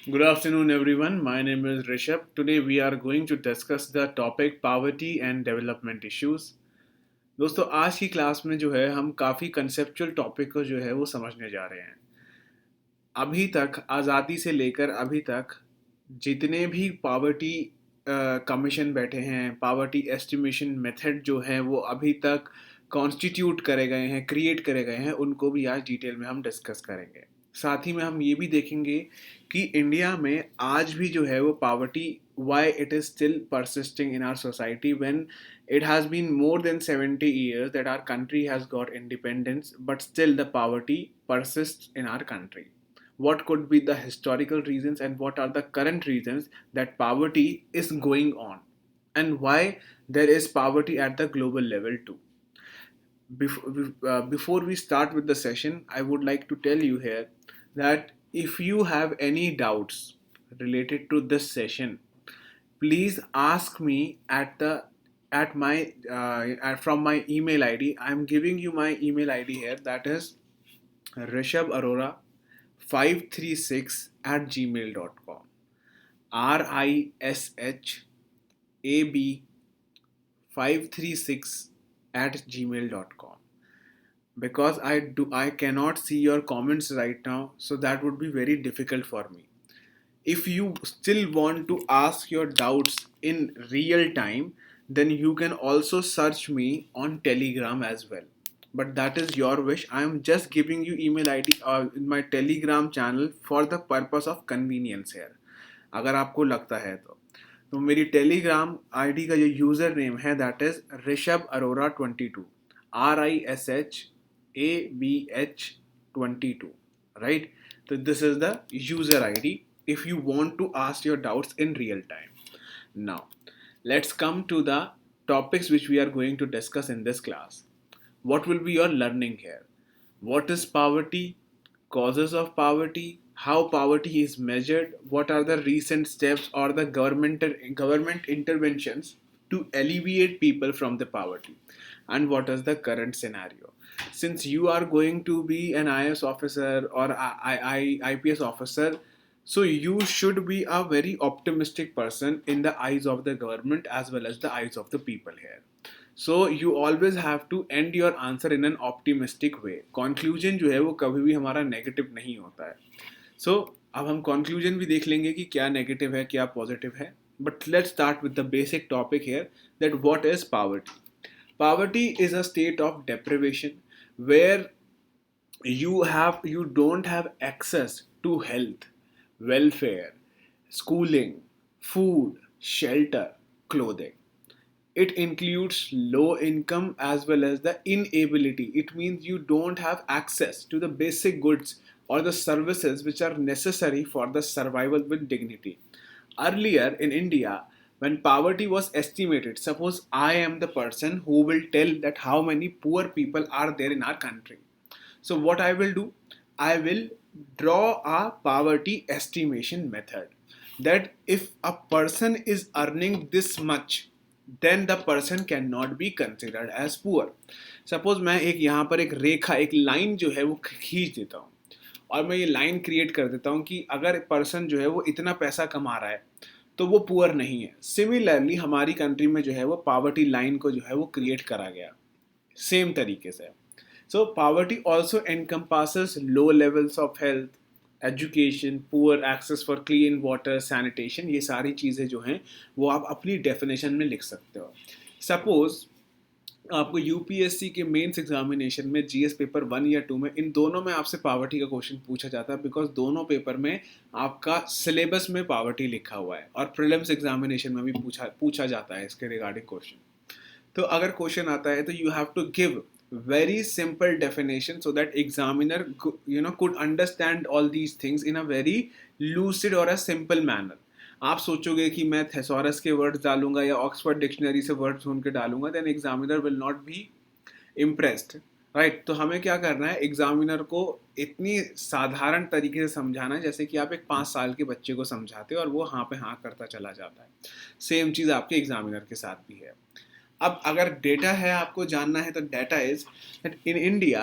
Good afternoon, everyone. My name is Rishabh. Today we are going to discuss the topic poverty and development issues. दोस्तों आज की class में जो है हम काफ़ी कंसेप्चुअल टॉपिक को जो है वो समझने जा रहे हैं। अभी तक आज़ादी से लेकर अभी तक जितने भी पावर्टी कमीशन बैठे हैं, पावर्टी एस्टिमेशन मेथड जो है वो अभी तक कॉन्स्टिट्यूट करे गए हैं, क्रिएट करे गए हैं, उनको भी आज डिटेल में हम डिस्कस करेंगे। साथ ही में हम ये भी देखेंगे कि इंडिया में आज भी जो है वो poverty why it is still persisting in our society when it has been more than 70 years that our country has got independence, but still the poverty persists in our country. What could be the historical reasons and what are the current reasons that poverty is going on, and why there is poverty at the global level too? Before we start with the session, I would like to tell you here that if you have any doubts related to this session, please ask me at my from my email id. I'm giving you my email id here, that is rishabh arora 536 at gmail.com. RISHAB 536 at gmail.com. Because I cannot see your comments right now, so that would be very difficult for me. If you still want to ask your doubts in real time, then you can also search me on Telegram as well. But that is your wish. I am just giving you email ID in my Telegram channel for the purpose of convenience here. अगर आपको लगता है तो मेरी Telegram ID का जो user name है that is Rishabh Arora 22, RISHABH 22, right? So this is the user ID if you want to ask your doubts in real time. Now, let's come to the topics which we are going to discuss in this class. What will be your learning here? What is poverty? Causes of poverty? How poverty is measured? What are the recent steps or the government interventions to alleviate people from the poverty? And what is the current scenario? Since you are going to be an IS officer or IPS officer, so you should be a very optimistic person in the eyes of the government as well as the eyes of the people here. So you always have to end your answer in an optimistic way. Conclusion जो है वो कभी भी हमारा negative नहीं होता है. So अब हम conclusion भी देख लेंगे कि क्या negative है क्या positive है. But let's start with the basic topic here, that what is poverty. Poverty is a state of deprivation where you don't have access to health, welfare, schooling, food, shelter, clothing. It includes low income as well as the inability. It means you don't have access to the basic goods or the services which are necessary for the survival with dignity. Earlier in India, when poverty was estimated, suppose I am the person who will tell that how many poor people are there in our country. So what I will do, I will draw a poverty estimation method, that if a person is earning this much, then the person cannot be considered as poor. Suppose मैं एक यहाँ पर एक रेखा, एक line जो है वो खींच देता हूँ और मैं ये लाइन क्रिएट कर देता हूँ कि अगर पर्सन जो है वो इतना पैसा कमा रहा है तो वो पुअर नहीं है. सिमिलरली हमारी कंट्री में जो है वो पावर्टी लाइन को जो है वो क्रिएट करा गया सेम तरीके से. So poverty also encompasses low levels of health, education, poor access for clean water, sanitation. ये सारी चीज़ें जो हैं वो आप अपनी डेफिनेशन में लिख सकते हो. सपोज आपको यूपीएससी के मेंस एग्जामिनेशन में जीएस पेपर 1 या 2 में, इन दोनों में आपसे पावर्टी का क्वेश्चन पूछा जाता है, बिकॉज दोनों पेपर में आपका सिलेबस में पावर्टी लिखा हुआ है और प्रीलिम्स एग्जामिनेशन में भी पूछा जाता है इसके रिगार्डिंग क्वेश्चन. तो अगर क्वेश्चन आता है तो you have to give very simple definition so that examiner could understand all these things in a very lucid or a simple manner. आप सोचोगे कि मैं थेसॉरस के वर्ड्स डालूंगा या ऑक्सफोर्ड डिक्शनरी से वर्ड्स ढूंढ के डालूंगा, then examiner will not be impressed, right. तो हमें क्या करना है, एग्जामिनर को इतनी साधारण तरीके से समझाना है जैसे कि आप एक 5 साल के बच्चे को समझाते हो और वो हाँ पे हाँ करता चला जाता है. सेम चीज़ आपके एग्जामिनर के साथ भी है. अब अगर डेटा है आपको जानना है तो data is that in India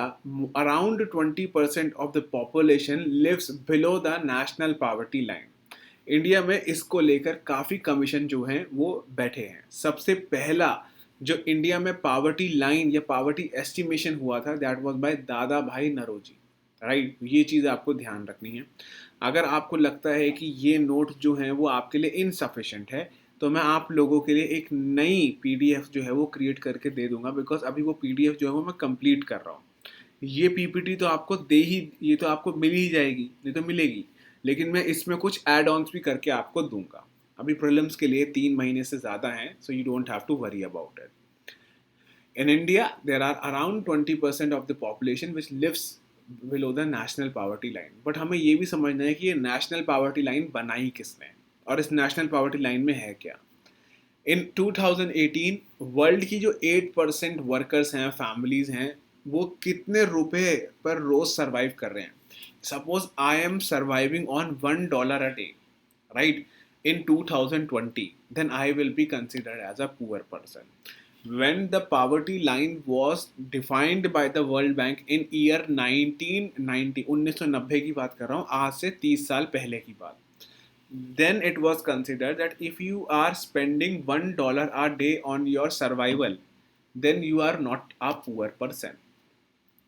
around 20% of the population lives below the national poverty line. India में इसको लेकर काफ़ी कमीशन जो हैं वो बैठे हैं। सबसे पहला जो इंडिया में पावर्टी लाइन या पावर्टी एस्टिमेशन हुआ था दैट वाज बाय दादा भाई नरोजी, राइट। ये चीज़ आपको ध्यान रखनी है। अगर आपको लगता है कि ये नोट जो हैं वो आपके लिए इनसफिशेंट है, तो मैं आप लोगों के लिए एक नई पीडीएफ जो है वो क्रिएट करके दे दूंगा, बिकॉज अभी वो पीडीएफ जो है वो मैं कंप्लीट कर रहा हूँ। ये पीपीटी तो आपको दे ही, ये तो आपको मिल ही जाएगी, ये तो मिलेगी, लेकिन मैं इसमें कुछ एड ऑन्स भी करके आपको दूंगा। अभी प्रीलिम्स के लिए 3 महीने से ज़्यादा हैं, so you don't have to worry about it. In India, there are around 20% of the population which lives below the national poverty line. But हमें ये भी समझना है कि ये national poverty line बनाई किसने और इस national poverty line में है क्या। इन 2018 वर्ल्ड की जो 8% वर्कर्स हैं, फैमिलीज हैं, वो कितने रुपए पर रोज सर्वाइव कर रहे हैं। Suppose I am surviving on $1 a day, right, in 2020, then I will be considered as a poor person. When the poverty line was defined by the World Bank in year 1990, 1990 की बात कर रहा हूँ, आज से 30 साल पहले की बात, then it was considered that if you are spending $1 a day on your survival, then you are not a poor person.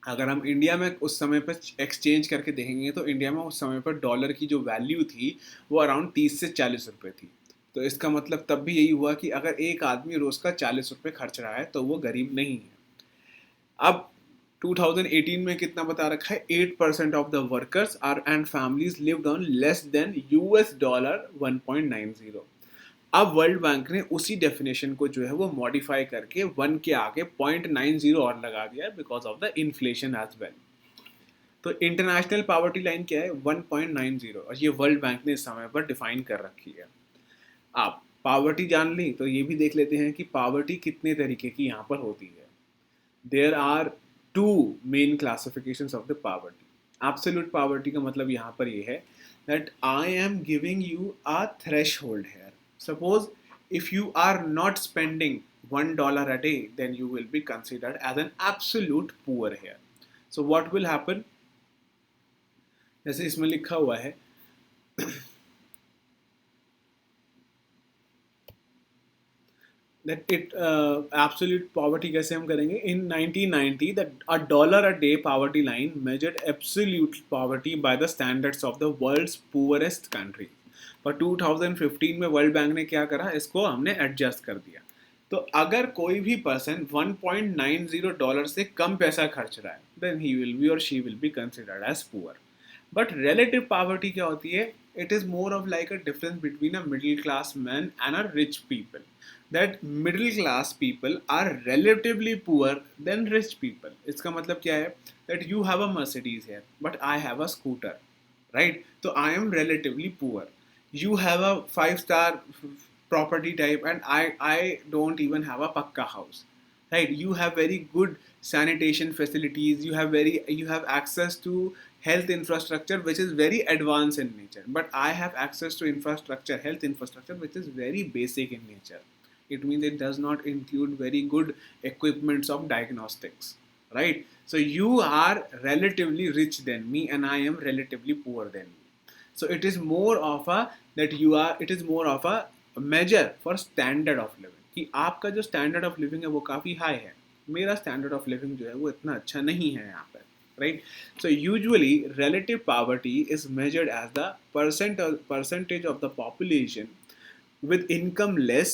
अगर हम इंडिया में उस समय पर एक्सचेंज करके देखेंगे तो इंडिया में उस समय पर डॉलर की जो वैल्यू थी वो अराउंड 30 से 40 रुपये थी। तो इसका मतलब तब भी यही हुआ कि अगर एक आदमी रोज़ का 40 रुपये खर्च रहा है तो वो गरीब नहीं है। अब 2018 में कितना बता रखा है, 8% of the workers are and families lived on less than $1 1.90। अब वर्ल्ड बैंक ने उसी डेफिनेशन को जो है वो मॉडिफाई करके 1 के आगे 0.90 और लगा दिया because of the inflation as well. तो इंटरनेशनल पावर्टी लाइन क्या है, 1.90, और ये वर्ल्ड बैंक ने इस समय पर डिफाइन कर रखी है। आप पावर्टी जान ली तो ये भी देख लेते हैं कि पावर्टी कितने तरीके की यहाँ पर होती है। There are two main classifications of the poverty. Absolute poverty का मतलब यहाँ पर ये है that I am giving you a threshold here. Suppose if you are not spending $1 a day, then you will be considered as an absolute poor here. So what will happen? जैसे इसमें लिखा हुआ है that it absolute poverty कैसे हम करेंगे, in 1990 that a dollar a day poverty line measured absolute poverty by the standards of the world's poorest country. पर 2015 में वर्ल्ड बैंक ने क्या करा, इसको हमने एडजस्ट कर दिया। तो अगर कोई भी पर्सन $1.90 से कम पैसा खर्च रहा है देन ही विल बी और she will be considered as poor. But relative poverty क्या होती है, it is more of like a difference between a middle class man and a rich people, that middle class people are relatively poor than rich people. इसका मतलब क्या है, that you have a Mercedes here but I have a scooter, right, तो I am relatively poor. You have a 5-star property type and I don't even have a pakka house, right? You have very good sanitation facilities, you have access to health infrastructure which is very advanced in nature, but I have access to infrastructure, health infrastructure which is very basic in nature. It means it does not include very good equipments of diagnostics, right? So you are relatively rich than me and I am relatively poor than me. So it is more of a that you are, it is more of a measure for standard of living कि आपका जो standard of living है वो काफ़ी high है, मेरा standard of living जो है वो इतना अच्छा नहीं है यहाँ पर, right? So usually relative poverty is measured as the percentage of the population with income less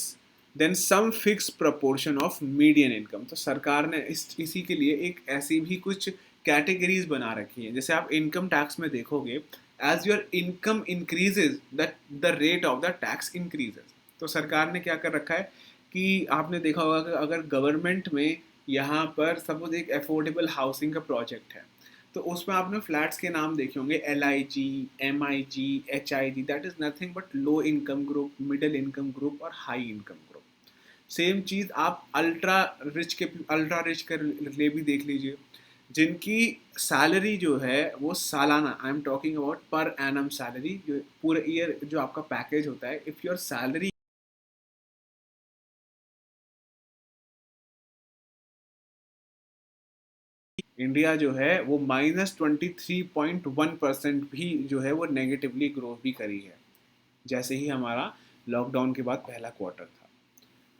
than some fix proportion of median income. तो सरकार ने इसी के लिए एक ऐसी भी कुछ कैटेगरीज बना रखी है। जैसे आप इनकम टैक्स में देखोगे, as your income increases the rate of the tax increases. तो सरकार ने क्या कर रखा है कि आपने देखा होगा कि अगर गवर्नमेंट में यहाँ पर सपोज एक अफोर्डेबल हाउसिंग का प्रोजेक्ट है तो उसमें आपने फ्लैट्स के नाम देखे होंगे, LIG, MIG, HIG, that is nothing but low income group, middle income group और हाई इनकम ग्रुप। सेम चीज़ आप अल्ट्रा रिच के लिए भी देख लीजिए, जिनकी सैलरी जो है वो सालाना, I am talking about per annum salary, जो पूरे ईयर जो आपका पैकेज होता है, इफ़ योर सैलरी इंडिया जो है वो -23.1% भी जो है वो नेगेटिवली ग्रो भी करी है। जैसे ही हमारा लॉकडाउन के बाद पहला क्वार्टर था.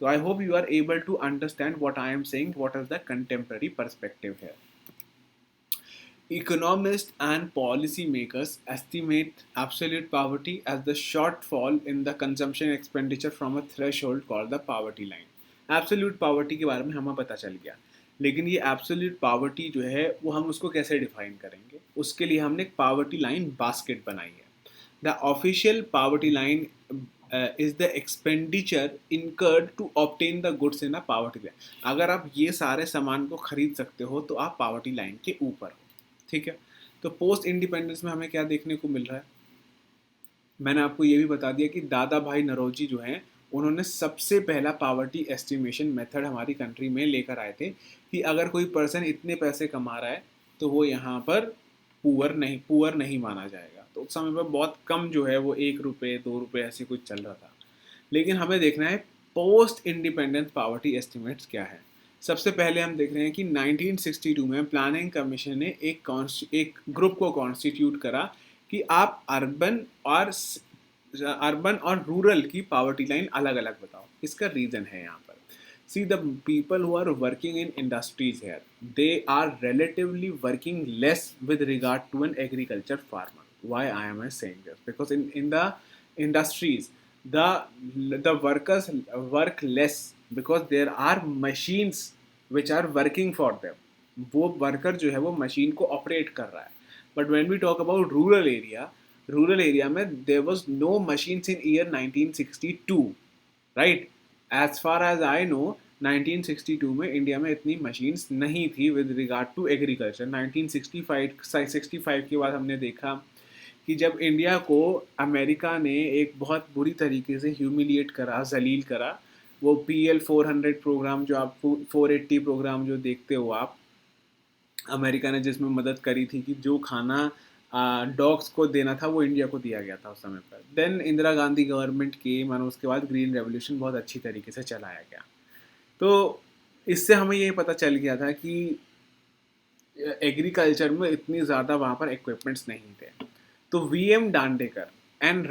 So I hope you are able to understand what I am saying, what is the contemporary perspective here. Economists and policymakers estimate absolute poverty as the shortfall in the consumption expenditure from a threshold called the poverty line. Absolute poverty के बारे में हमें पता चल गया, लेकिन ये absolute poverty जो है वो हम उसको कैसे डिफाइन करेंगे, उसके लिए हमने एक poverty line basket बनाई है. The official poverty line is the expenditure incurred to obtain the goods in a poverty line. अगर आप ये सारे सामान को खरीद सकते हो तो आप poverty line के ऊपर हो. ठीक है. तो पोस्ट इंडिपेंडेंस में हमें क्या देखने को मिल रहा है, मैंने आपको ये भी बता दिया कि दादा भाई नौरोजी जो हैं उन्होंने सबसे पहला पावर्टी एस्टिमेशन मेथड हमारी कंट्री में लेकर आए थे कि अगर कोई पर्सन इतने पैसे कमा रहा है तो वो यहाँ पर पुअर नहीं माना जाएगा. तो उस समय पर बहुत कम जो है वो 1 रुपये 2 रुपये ऐसे कुछ चल रहा था. लेकिन हमें देखना है पोस्ट इंडिपेंडेंस पावर्टी एस्टिमेट्स क्या है. सबसे पहले हम देख रहे हैं कि 1962 में प्लानिंग कमीशन ने एक ग्रुप को कॉन्स्टिट्यूट करा कि आप अर्बन और रूरल की पावर्टी लाइन अलग अलग बताओ. इसका रीज़न है यहाँ पर. See, the people who are working in industries here, they are relatively working less with regard to an agriculture farmer. Why I am saying this? Because in the industries, the workers work less because there are machines which are working for them. वो worker जो है वो machine को operate कर रहा है. But when we talk about rural area में there was no machines in year 1962, right. As far as I know 1962 में इंडिया में इतनी मशीन्स नहीं थी विद रिगार्ड टू एग्रीकल्चर. 1965 के बाद हमने देखा कि जब इंडिया को अमेरिका ने एक बहुत बुरी तरीके से ह्यूमिलिएट करा, जलील करा, वो PL 400 प्रोग्राम जो आप 480 प्रोग्राम जो देखते हो आप, अमेरिका ने जिसमें मदद करी थी कि जो खाना डॉग्स को देना था वो इंडिया को दिया गया था उस समय पर. देन इंदिरा गांधी गवर्नमेंट की मानो उसके बाद ग्रीन रेवोल्यूशन बहुत अच्छी तरीके से चलाया गया. तो इससे हमें ये पता चल गया था कि एग्रीकल्चर में इतनी ज़्यादा वहाँ पर इक्विपमेंट्स नहीं थे. तो VM Dandekar and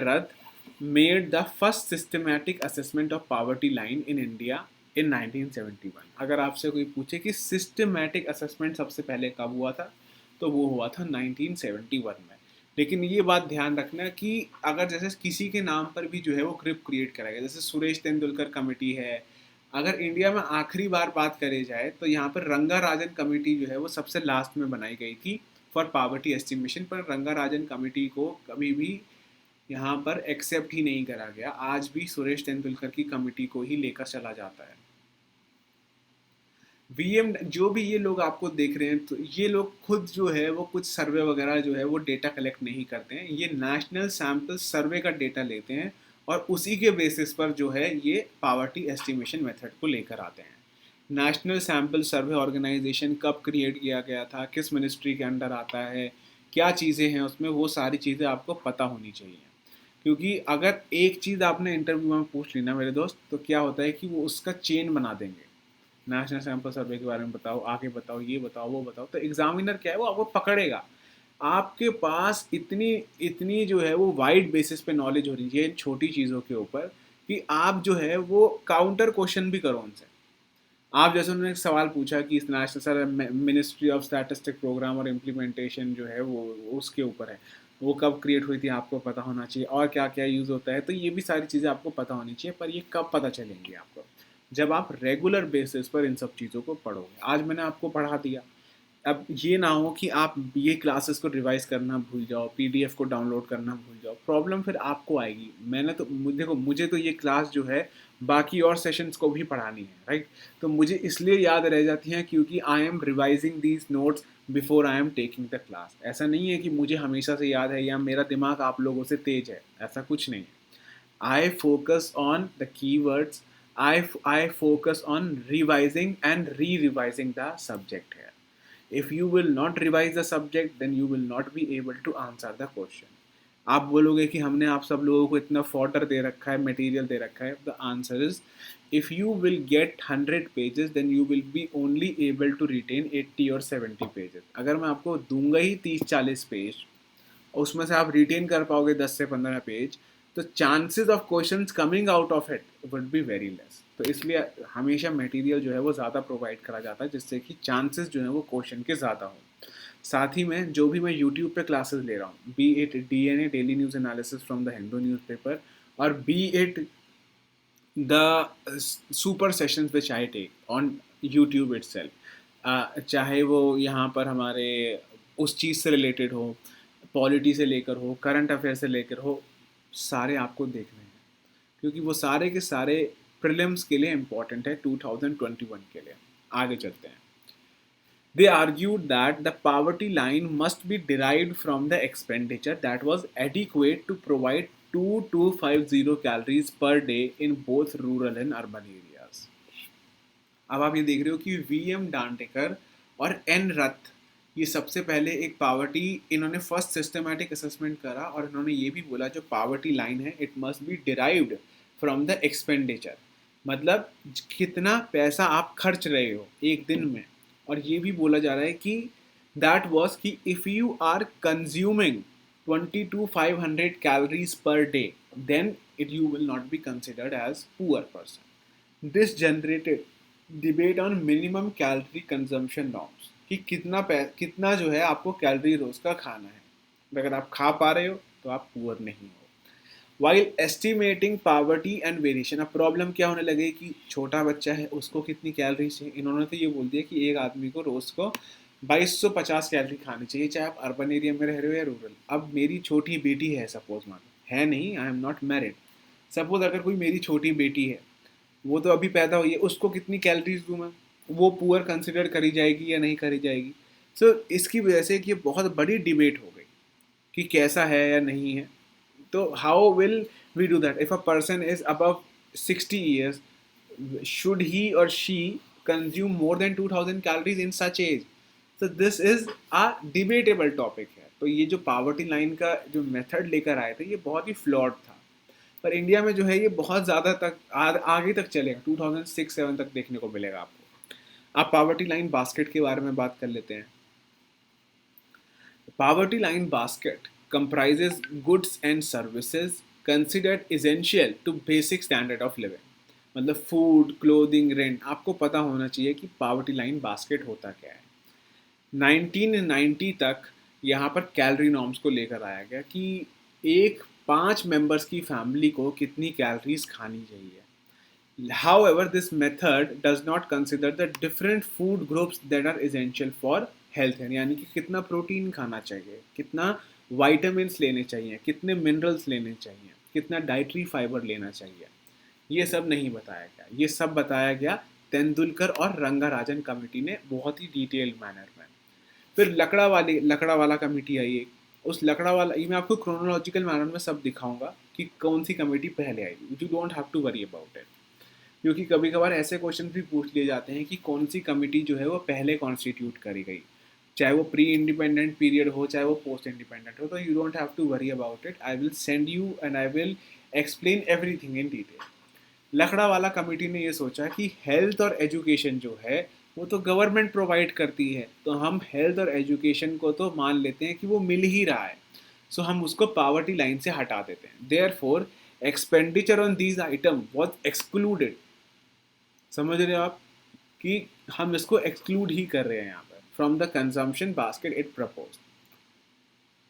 Rath made the first systematic assessment of poverty line in India in 1971. अगर आपसे कोई पूछे कि systematic assessment सबसे पहले कब हुआ था तो वो हुआ था 1971 में. लेकिन ये बात ध्यान रखना कि अगर जैसे किसी के नाम पर भी जो है वो ग्रुप क्रिएट करा गया, जैसे सुरेश तेंदुलकर कमेटी है, अगर इंडिया में आखिरी बार बात करी जाए तो यहाँ पर रंगा राजन कमेटी जो है वो सबसे लास्ट में बनाई गई थी फॉर पावर्टी एस्टिमेशन. पर रंगा राजन कमेटी को कभी भी यहाँ पर एक्सेप्ट ही नहीं करा गया. आज भी सुरेश तेंदुलकर की कमेटी को ही लेकर चला जाता है. VM जो भी ये लोग आपको देख रहे हैं तो ये लोग खुद जो है वो कुछ सर्वे वगैरह जो है वो डेटा कलेक्ट नहीं करते हैं. ये नेशनल सैम्पल सर्वे का डेटा लेते हैं और उसी के बेसिस पर जो है ये पावर्टी एस्टिमेशन मेथड को लेकर आते हैं. नेशनल सैम्पल सर्वे ऑर्गेनाइजेशन कब क्रिएट किया गया था, किस मिनिस्ट्री के अंडर आता है, क्या चीज़ें हैं उसमें, वो सारी चीज़ें आपको पता होनी चाहिए. क्योंकि अगर एक चीज़ आपने इंटरव्यू में पूछ ली ना मेरे दोस्त, तो क्या होता है कि वो उसका चेन बना देंगे. नेशनल सैम्पल सर्वे के बारे में बताओ, आगे बताओ, ये बताओ, वो बताओ. तो एग्जामिनर क्या है वो आपको पकड़ेगा. आपके पास इतनी जो है वो वाइड बेसिस पे नॉलेज होनी चाहिए इन छोटी चीज़ों के ऊपर कि आप जो है वो काउंटर क्वेश्चन भी करो उनसे. आप जैसे उन्होंने एक सवाल पूछा कि इस national sir ministry of statistic programme और इम्प्लीमेंटेशन जो है वो उसके ऊपर है, वो कब क्रिएट हुई थी आपको पता होना चाहिए, और क्या क्या यूज़ होता है. तो ये भी सारी चीज़ें आपको पता होनी चाहिए. पर ये कब पता चलेंगी आपको, जब आप रेगुलर बेसिस पर इन सब चीज़ों को पढ़ोगे. आज मैंने आपको पढ़ा दिया, अब ये ना हो कि आप ये क्लासेस को रिवाइज करना भूल जाओ, PDF को डाउनलोड करना भूल जाओ. प्रॉब्लम फिर आपको आएगी. देखो मुझे तो ये क्लास जो है बाकी और सेशंस को भी पढ़ानी है, राइट. तो मुझे इसलिए याद रह जाती हैं क्योंकि I am revising these notes before I am taking the class. ऐसा नहीं है कि मुझे हमेशा से याद है या मेरा दिमाग आप लोगों से तेज है, ऐसा कुछ नहीं है. I focus on the keywords, I focus on revising and re-revising the subject here. If you will not revise the subject, then you will not be able to answer the question. आप बोलोगे कि हमने आप सब लोगों को इतना fodder दे रखा है, मटेरियल दे रखा है. The answer is if you will get 100 pages, then you will be only able to retain 80 or 70 pages. अगर मैं आपको दूंगा ही 30-40 पेज उसमें से आप रिटेन कर पाओगे 10 से 15 पेज, तो chances of questions coming out of it would be very less. तो इसलिए हमेशा मटेरियल जो है वो ज़्यादा प्रोवाइड करा जाता है, जिससे कि चांसेस जो है वो क्वेश्चन के ज़्यादा हो। साथ ही में जो भी मैं यूट्यूब पे क्लासेस ले रहा हूँ, be it DNA daily news analysis from the Hindu newspaper, और be it the super sessions which I take on YouTube itself, चाहे वो यहाँ पर हमारे उस चीज़ से रिलेटेड हो, पॉलिटी से लेकर हो, करंट अफेयर से लेकर हो, सारे आपको देखने हैं, क्योंकि वो सारे के सारे प्रीलिम्स के लिए इम्पोर्टेंट है 2021 के लिए। आगे चलते हैं। They argued that the poverty line must be derived from the expenditure that was adequate to provide 2250 calories per day in both rural and urban areas. अब आप ये देख रहे हो कि VM डांटेकर और N रथ, ये सबसे पहले एक पावर्टी, इन्होंने फर्स्ट सिस्टमैटिक असेसमेंट करा और इन्होंने ये भी बोला जो पावर्टी लाइन है it must be derived from the expenditure, मतलब कितना पैसा आप खर्च रहे हो एक दिन में। और ये भी बोला जा रहा है कि दैट वॉज कि if you are consuming 22,500 calories per day then it you will not be considered as poor person. This generated debate on minimum calorie consumption norms, कि कितना जो है आपको कैलोरी रोज का खाना है। अगर आप खा पा रहे हो तो आप पुअर नहीं हो। While estimating poverty and variation, अब प्रॉब्लम क्या होने लगे कि छोटा बच्चा है उसको कितनी कैलोरी चाहिए, इन्होंने तो ये बोल दिया कि एक आदमी को रोज को 2250 कैलोरी खानी चाहिए, चाहे आप अर्बन एरिया में रह रहे हो या रूरल। अब मेरी छोटी बेटी है, सपोज मानो है नहीं, I am not married, suppose अगर कोई मेरी छोटी बेटी है, वो तो अभी पैदा हुई है, उसको कितनी कैलोरीज दूँ मैं, वो पुअर कंसिडर करी जाएगी या नहीं करी जाएगी। सो इसकी वजह से कि ये बहुत बड़ी डिबेट हो गई कि कैसा है या नहीं है। तो how will we do that? If a person is above 60 years, should he or she consume more than 2000 calories in such age? So this is a debatable topic है। तो ये जो पावर्टी लाइन का जो मेथड लेकर आए थे ये बहुत ही फ्लॉड था, पर इंडिया में जो है ये बहुत ज़्यादा तक आगे तक चलेगा, 2006-7 तक देखने को मिलेगा आपको। आप पावर्टी लाइन बास्केट के बारे में बात कर लेते हैं। Poverty line basket comprises goods and services considered essential to basic standard of living, मतलब फूड, क्लोथिंग, रेंट। आपको पता होना चाहिए कि पावर्टी लाइन बास्केट होता क्या है। 1990 तक यहाँ पर कैलोरी नॉर्म्स को लेकर आया गया कि एक 5 मेंबर्स की फैमिली को कितनी कैलोरीज खानी चाहिए। However, this method does not consider the different food groups that are essential for health, यानी कि कितना प्रोटीन खाना चाहिए, कितना वाइटामिन्स लेने चाहिए, कितने मिनरल्स लेने चाहिए, कितना डाइटरी फाइबर लेना चाहिए, ये सब नहीं बताया गया। ये सब बताया गया तेंदुलकर और रंगाराजन कमेटी ने बहुत ही डिटेल्ड मैनर में। फिर लकड़ा वाला कमेटी आई एक, उस लकड़ा वाला, ये मैं आपको क्रोनोलॉजिकल मैनर में सब दिखाऊंगा कि कौन सी कमेटी पहले आई। You don't have to worry about it, क्योंकि कभी कभार ऐसे क्वेश्चन भी पूछ लिए जाते हैं कि कौन सी कमेटी जो है वो पहले कॉन्स्टिट्यूट करी गई, चाहे वो प्री इंडिपेंडेंट पीरियड हो चाहे वो पोस्ट इंडिपेंडेंट हो। तो you don't have to worry about it, I will send you and I will explain everything in detail. Lakdawala committee ने ये सोचा कि हेल्थ और एजुकेशन जो है वो तो गवर्नमेंट प्रोवाइड करती है, तो हम हेल्थ और एजुकेशन को तो मान लेते हैं कि वो मिल ही रहा है, सो हम उसको पावर्टी लाइन से हटा देते हैं। Therefore expenditure on these item was excluded. समझ रहे हो आप कि हम इसको एक्सक्लूड ही कर रहे हैं यहाँ पर from the consumption basket it proposed.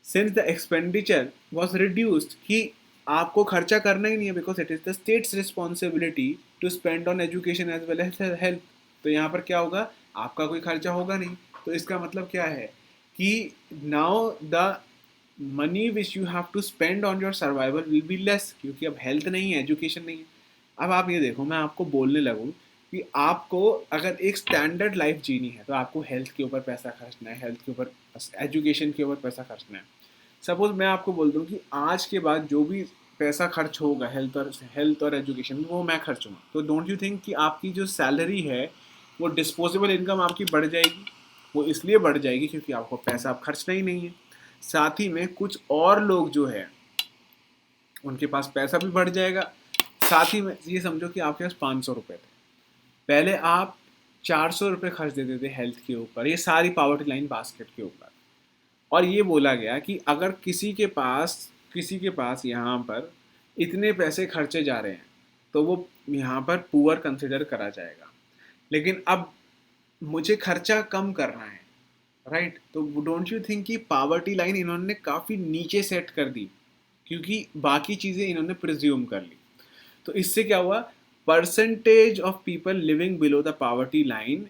Since the expenditure was reduced, कि आपको खर्चा करना ही नहीं है, because it is the state's responsibility to spend on education as well as health. तो यहाँ पर क्या होगा, आपका कोई खर्चा होगा नहीं। तो इसका मतलब क्या है कि now the money which you have to spend on your survival will be less, क्योंकि अब हेल्थ नहीं है, एजुकेशन नहीं है। अब आप ये देखो, मैं आपको बोलने लगूँ कि आपको अगर एक स्टैंडर्ड लाइफ जीनी है तो आपको हेल्थ के ऊपर पैसा खर्चना है, हेल्थ के ऊपर, एजुकेशन के ऊपर पैसा खर्चना है। सपोज मैं आपको बोल दूं कि आज के बाद जो भी पैसा खर्च होगा हेल्थ और एजुकेशन में वो मैं खर्चूँगा, तो डोंट यू थिंक कि आपकी जो सैलरी है वो डिस्पोजेबल इनकम आपकी बढ़ जाएगी। वो इसलिए बढ़ जाएगी क्योंकि आपको पैसा आप खर्चना ही नहीं है। साथ ही में कुछ और लोग जो है उनके पास पैसा भी बढ़ जाएगा। साथ ही में ये समझो कि आपके पास 500 रुपये थे, पहले आप 400 रुपये खर्च देते थे हेल्थ के ऊपर, ये सारी पावर्टी लाइन बास्केट के ऊपर। और ये बोला गया कि अगर किसी के पास यहाँ पर इतने पैसे खर्चे जा रहे हैं तो वो यहाँ पर पुअर कंसिडर करा जाएगा। लेकिन अब मुझे खर्चा कम करना है, राइट? तो डोंट यू थिंक कि पावर्टी लाइन इन्होंने काफ़ी नीचे सेट कर दी, क्योंकि बाकी चीज़ें इन्होंने प्रिज्यूम कर ली। तो इससे क्या हुआ, percentage of people living below the poverty line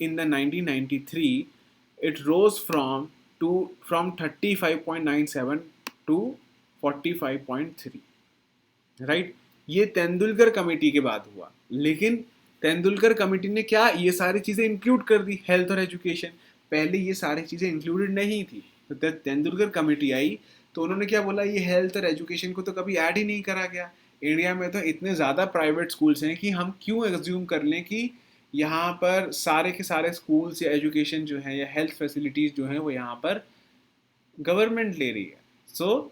in the 1993 it rose from 35.97 to 45.3, right? ये तेंदुलकर कमेटी के बाद हुआ, लेकिन तेंदुलकर कमेटी ने क्या ये सारी चीज़ें इंक्लूड कर दी, हेल्थ और एजुकेशन। पहले ये सारी चीज़ें इंक्लूडेड नहीं थी, तो तेंदुलकर कमेटी आई तो उन्होंने क्या बोला, ये हेल्थ और एजुकेशन को तो कभी ऐड ही नहीं करा गया। इंडिया में तो इतने ज़्यादा प्राइवेट स्कूल्स हैं कि हम क्यों एज्यूम कर लें कि यहाँ पर सारे के सारे स्कूल्स या एजुकेशन जो है या हेल्थ फैसिलिटीज़ जो हैं वो यहाँ पर गवर्नमेंट ले रही है।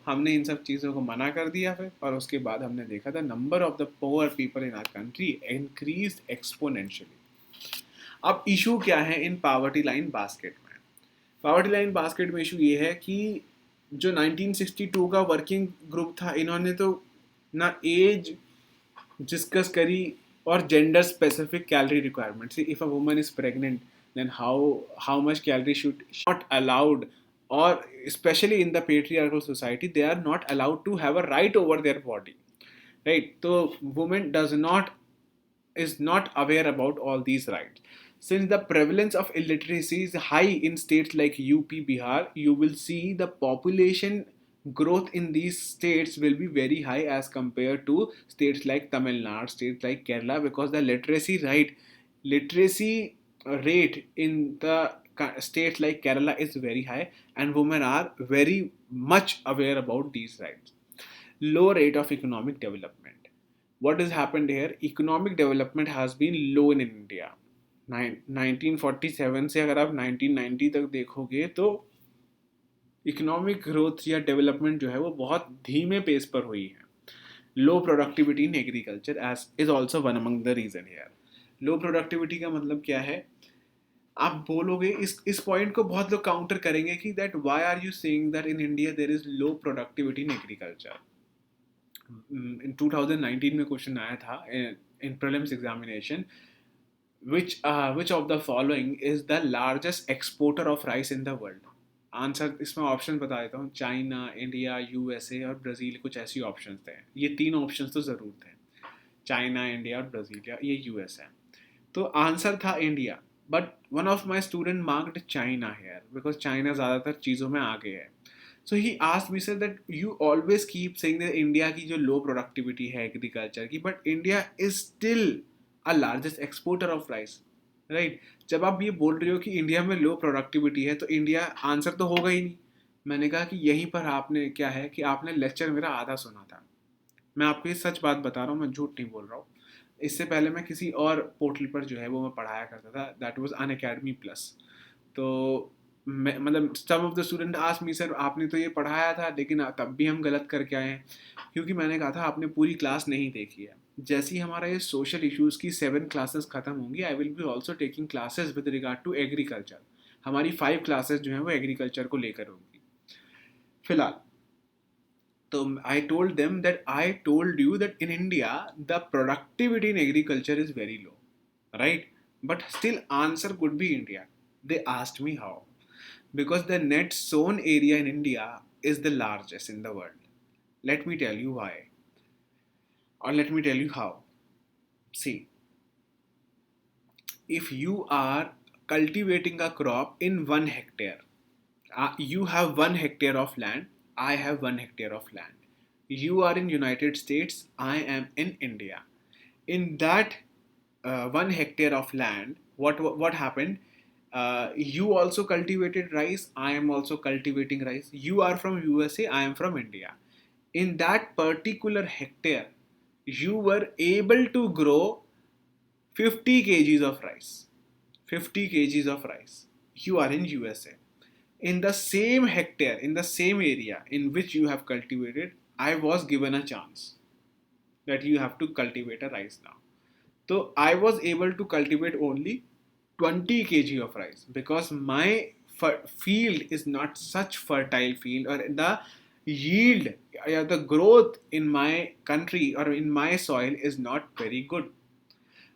हमने इन सब चीज़ों को मना कर दिया फिर, और उसके बाद हमने देखा था number of the poor people in our country increase exponentially. अब इशू क्या है इन पावर्टी लाइन बास्केट में? पावर्टी लाइन बास्केट में इशू ये है कि जो 1962 का वर्किंग ग्रुप था, इन्होंने तो ना एज डिस्कस करी और gender specific calorie requirement. If a woman is pregnant then how much calorie should not allowed, or especially in the patriarchal society they are not allowed to have a right over their body, right? So woman is not aware about all these rights. Since the prevalence of illiteracy is high in states like UP, Bihar, you will see the population growth in these states will be very high as compared to states like Tamil Nadu, states like Kerala, because the literacy rate in the states like Kerala is very high, and women are very much aware about these rights. Low rate of economic development. What has happened here? Economic development has been low in India. 1947 से अगर आप 1990 तक देखोगे तो economic growth या development जो है वो बहुत धीमे पेस पर हुई है। Low productivity in agriculture as is also one among the region here. Low productivity का मतलब क्या है? आप बोलोगे, इस पॉइंट को बहुत लोग काउंटर करेंगे कि that why are you saying that in India there is low productivity in agriculture. In 2019 में क्वेश्चन आया था in prelims examination, which of the following is the largest exporter of rice in the world? Answer इसमें option बता देता हूँ, China, India, USA और Brazil, कुछ ऐसी ऑप्शंस थे। ये तीन ऑप्शंस तो ज़रूर थे, चाइना, इंडिया और ब्राज़ील, या ये यूएस है। तो आंसर था India, but one of my student marked China here because China ज़्यादातर चीज़ों में आगे है। So he asked me sir that you always keep saying that India की जो लो प्रोडक्टिविटी है एग्रीकल्चर की, but India is still a largest exporter of rice, right? जब आप ये बोल रहे हो कि इंडिया में लो प्रोडक्टिविटी है तो इंडिया आंसर तो होगा ही नहीं। मैंने कहा कि यहीं पर आपने क्या है कि आपने लेक्चर मेरा आधा सुना था। मैं आपको ये सच बात बता रहा हूँ, मैं झूठ नहीं बोल रहा हूँ। इससे पहले मैं किसी और पोर्टल पर जो है वो मैं पढ़ाया करता था, दैट वाज अनअकैडमी प्लस। तो मैं मतलब some of the student asked me sir आपने तो ये पढ़ाया था लेकिन तब भी हम गलत करके आए हैं, क्योंकि मैंने कहा था आपने पूरी क्लास नहीं देखी है। जैसे ही हमारा ये सोशल इश्यूज़ की 7 क्लासेस ख़त्म होंगी, I will be also taking classes with regard to agriculture. हमारी 5 क्लासेस जो हैं वो एग्रीकल्चर को लेकर होंगी फिलहाल। तो I told them that I told you that in India the productivity in agriculture is very low, right? But still answer could be India. They asked me how. Because the net sown area in India is the largest in the world. Let me tell you why. Or let me tell you how. See, if you are cultivating a crop in 1 hectare, you have 1 hectare of land, I have 1 hectare of land. You are in United States, I am in India. In that 1 hectare of land, what happened? You also cultivated rice, I am also cultivating rice. You are from USA, I am from India. In that particular hectare, you were able to grow 50 kgs of rice. 50 kgs of rice. You are in USA. In the same hectare, in the same area in which you have cultivated, I was given a chance that you have to cultivate a rice now. So I was able to cultivate only 20 kg of rice because my field is not such fertile field, or the yield, the growth in my country or in my soil is not very good.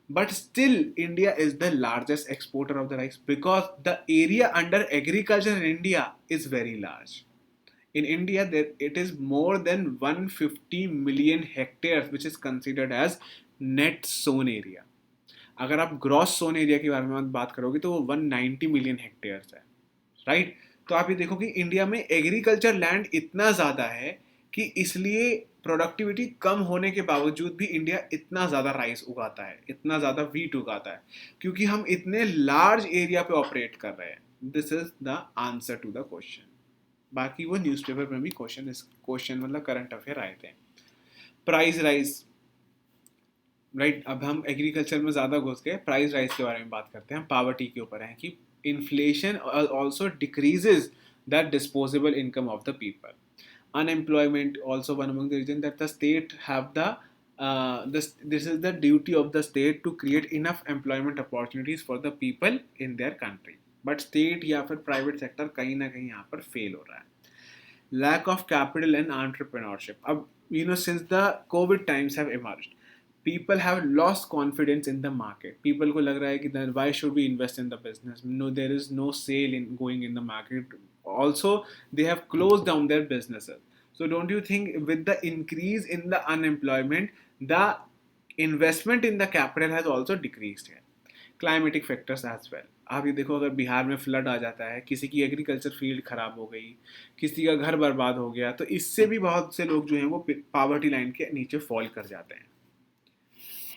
But still India is the largest exporter of the rice, because the area under agriculture in India is very large. In India, it is more than 150 million hectares, which is considered as net sown area. अगर आप gross sown area के बारे में बात करोगे तो वो 190 million hectares है, राइट। तो आप ये देखो कि इंडिया में एग्रीकल्चर लैंड इतना ज़्यादा है कि इसलिए प्रोडक्टिविटी कम होने के बावजूद भी इंडिया इतना ज़्यादा राइस उगाता है, इतना ज़्यादा वीट उगाता है, क्योंकि हम इतने लार्ज एरिया पे ऑपरेट कर रहे हैं। This is the answer to the question. बाकी वो न्यूज़पेपर में भी क्वेश्चन मतलब करंट अफेयर आए थे। Price rise, right. अब हम एग्रीकल्चर में ज़्यादा घुस गए, प्राइस राइज के बारे में बात करते हैं। पावर्टी के ऊपर है कि inflation also decreases the disposable income of the people. Unemployment also one among the reason that the state have this is the duty of the state to create enough employment opportunities for the people in their country, but state या फिर private sector कहीं ना कहीं यहाँ पर fail हो रहा है। Lack of capital and entrepreneurship, अब since the COVID times have emerged, people have lost confidence in the market. People को लग रहा है कि then why should we invest in the business? No, there is no sale in going in the market. Also, they have closed down their businesses. So don't you think with the increase in the unemployment, the investment in the capital has also decreased here? Climatic factors as well. आप ये देखो, अगर बिहार में flood आ जाता है, किसी की agriculture field खराब हो गई, किसी का घर बर्बाद हो गया, तो इससे भी बहुत से लोग जो हैं वो पावर्टी लाइन के नीचे फॉल कर जाते हैं।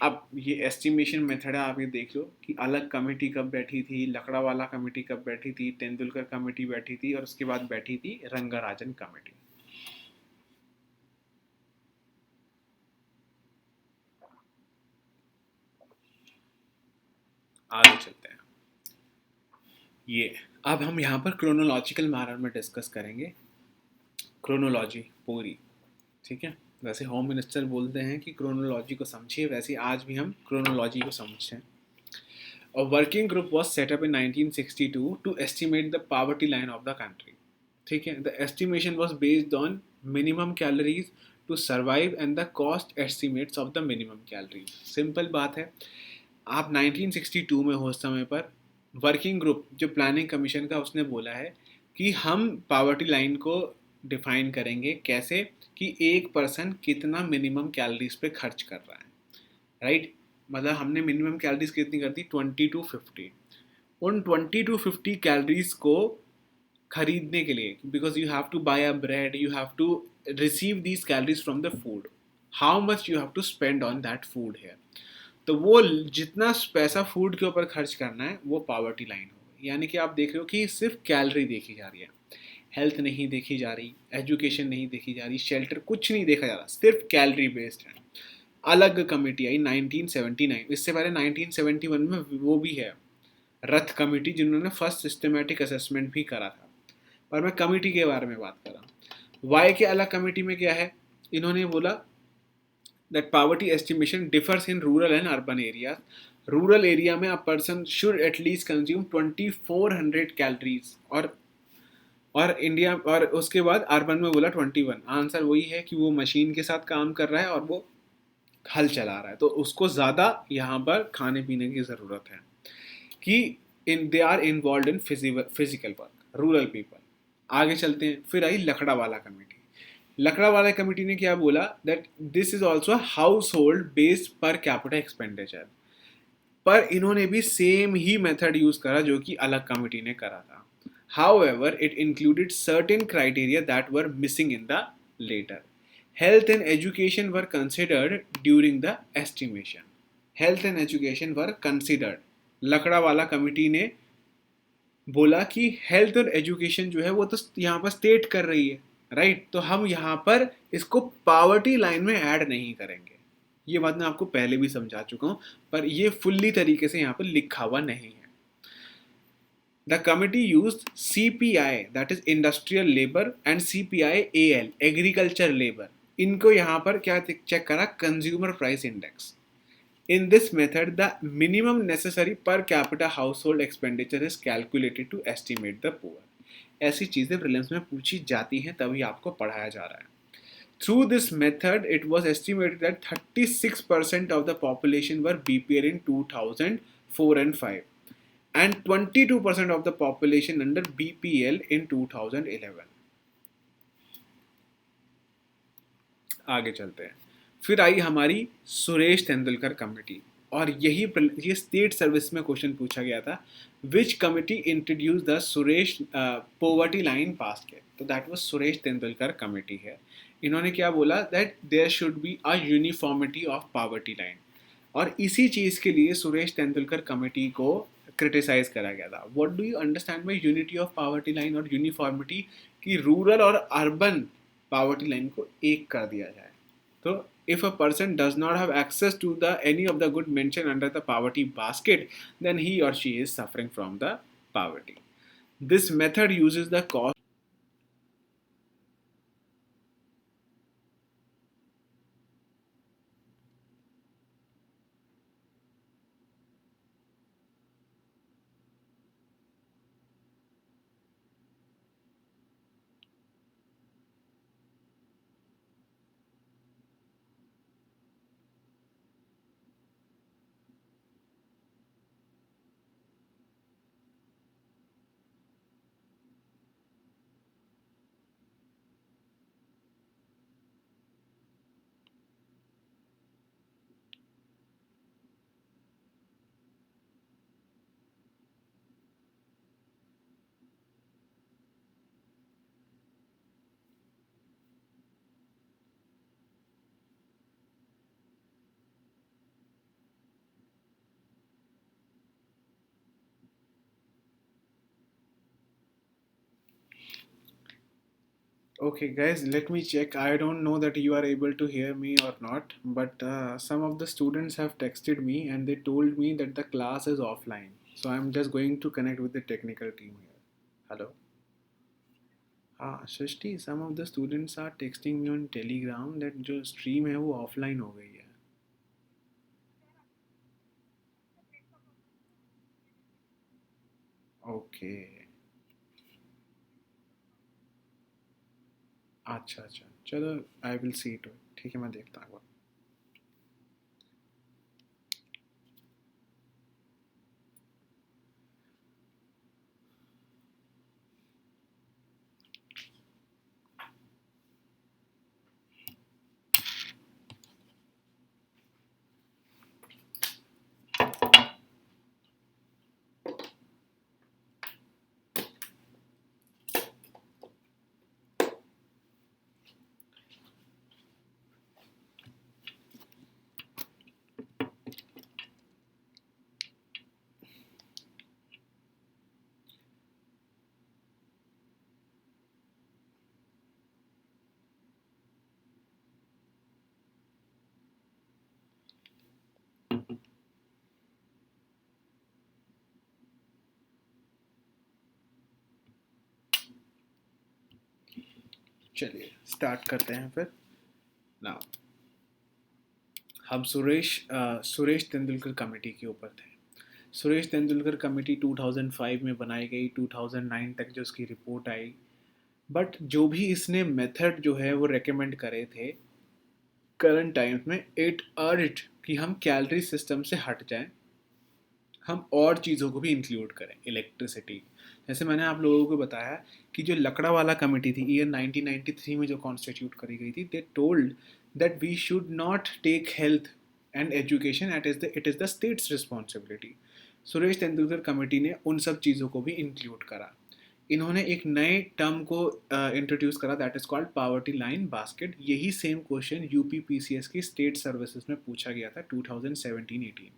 अब ये एस्टिमेशन मेथड है, आप ये देख लो कि अलग कमेटी कब बैठी थी, लकड़ावाला कमेटी कब बैठी थी, तेंदुलकर कमेटी बैठी थी, और उसके बाद बैठी थी रंगाराजन कमेटी। आगे चलते हैं। ये अब हम यहाँ पर क्रोनोलॉजिकल मैनर में डिस्कस करेंगे, क्रोनोलॉजी पूरी, ठीक है। वैसे होम मिनिस्टर बोलते हैं कि क्रोनोलॉजी को समझिए, वैसे आज भी हम क्रोनोलॉजी को समझते हैं। A working group was set up in 1962 to estimate the poverty line of the country. ठीक है, the estimation was based on minimum calories to survive and the cost estimates of the minimum calories. Simple बात है, आप 1962 में हो उस समय पर, वर्किंग ग्रुप जो प्लानिंग कमीशन का, उसने बोला है कि हम पावर्टी लाइन को डिफाइन करेंगे कैसे, कि एक पर्सन कितना मिनिमम कैलोरीज पे खर्च कर रहा है, राइट। मतलब हमने मिनिमम कैलोरीज कितनी कर दी, 20 to 50। उन 20 to 50 कैलोरीज को खरीदने के लिए, because you have to buy a bread, you have to receive these calories from the food, how much you have to spend on that food here. तो वो जितना पैसा फूड के ऊपर खर्च करना है वो पावर्टी लाइन होगी। यानी कि आप देख रहे हो कि सिर्फ कैलोरी देखी जा रही है, हेल्थ नहीं देखी जा रही, एजुकेशन नहीं देखी जा रही, शेल्टर कुछ नहीं देखा जा रहा, सिर्फ कैलोरी बेस्ड है। अलग कमेटी आई 1979, इससे पहले 1971 में वो भी है, रथ कमेटी, जिन्होंने फर्स्ट सिस्टमेटिक असेसमेंट भी करा था। पर मैं कमेटी के बारे में बात कर रहा हूँ। वाई के अलग कमेटी में क्या है, इन्होंने बोला that poverty estimation differs in rural and urban area. Rural area में a person should at least consume 2400 calories, और इंडिया, और उसके बाद अर्बन में बोला 21। आंसर वही है कि वो मशीन के साथ काम कर रहा है और वो हल चला रहा है, तो उसको ज़्यादा यहाँ पर खाने पीने की ज़रूरत है, कि they are involve in physical work, rural people. आगे चलते हैं, फिर आई लकड़ावाला कमेटी। लकड़ावाला कमेटी ने क्या बोला, that this is also household based per capita expenditure. पर इन्होंने भी सेम ही मेथड यूज करा जो कि अलग कमेटी ने करा था। However, it included certain criteria that were missing in the later. Health and education were considered during the estimation. Health and education were considered. Lakdawala committee ने बोला कि हेल्थ और एजुकेशन जो है वो तो यहाँ पर स्टेट कर रही है, राइट। तो हम यहाँ पर इसको पावर्टी लाइन में ऐड नहीं करेंगे। ये बात मैं आपको पहले भी समझा चुका हूँ, पर ये फुल्ली तरीके से यहाँ पर लिखा हुआ नहीं है। The committee used CPI, that is industrial labor, and CPI-AL, agriculture labor. इनको यहाँ पर क्या चेक करा, consumer price index. In this method, the minimum necessary per capita household expenditure is calculated to estimate the poor. ऐसी चीज़ें prelims में पूछी जाती हैं, तभी आपको पढ़ाया जा रहा है. Through this method, it was estimated that 36% of the population were BPL in 2004 and 5, and 22% of the population under BPL in 2011. आगे चलते हैं. फिर आई हमारी सुरेश तेंदुलकर कमेटी, और ये स्टेट सर्विस में क्वेश्चन पूछा गया था. Which committee introduce the Suresh poverty line basket. तो that was Suresh Tendulkar committee है. इन्होंने क्या बोला, that there should be a uniformity of poverty line, और इसी चीज़ के लिए सुरेश तेंदुलकर कमेटी को क्रिटिसाइज करा गया था. What do you understand by unity of poverty line और यूनिफॉर्मिटी, कि रूरल और अर्बन पावर्टी लाइन को एक कर दिया जाए. तो if a person does not have access to the any of the good mentioned under the poverty basket, then he or she is suffering from the poverty. This method uses the cost. Okay, guys, let me check. I don't know that you are able to hear me or not, but some of the students have texted me and they told me that the class is offline. So I'm just going to connect with the technical team here. Hello. हाँ सृष्टि, some of the students are texting me on Telegram that जो stream है वो offline हो गई है. Okay. अच्छा अच्छा, चलो आई विल सी टू. ठीक है, मैं देखता हूँ. चलिए स्टार्ट करते हैं फिर. नाउ हम सुरेश तेंदुलकर कमेटी के ऊपर थे. सुरेश तेंदुलकर कमेटी 2005 में बनाई गई, 2009 तक जो उसकी रिपोर्ट आई. बट जो भी इसने मेथड जो है वो रेकमेंड करे थे करंट टाइम्स में, इट अर्ज्ड कि हम कैलोरी सिस्टम से हट जाएं, हम और चीज़ों को भी इंक्लूड करें. इलेक्ट्रिसिटी, जैसे मैंने आप लोगों को बताया कि जो लकड़ा वाला कमेटी थी ईयर 1993 में जो कॉन्स्टिट्यूट करी गई थी, they told that we should not take health and education, it is the state's responsibility. Suresh Tendulkar committee ने उन सब चीज़ों को भी इंक्लूड करा. इन्होंने एक नए टर्म को इंट्रोड्यूस करा, that is called poverty line basket. यही सेम क्वेश्चन यूपी पीसीएस की स्टेट सर्विसेज में पूछा गया था 2017-18.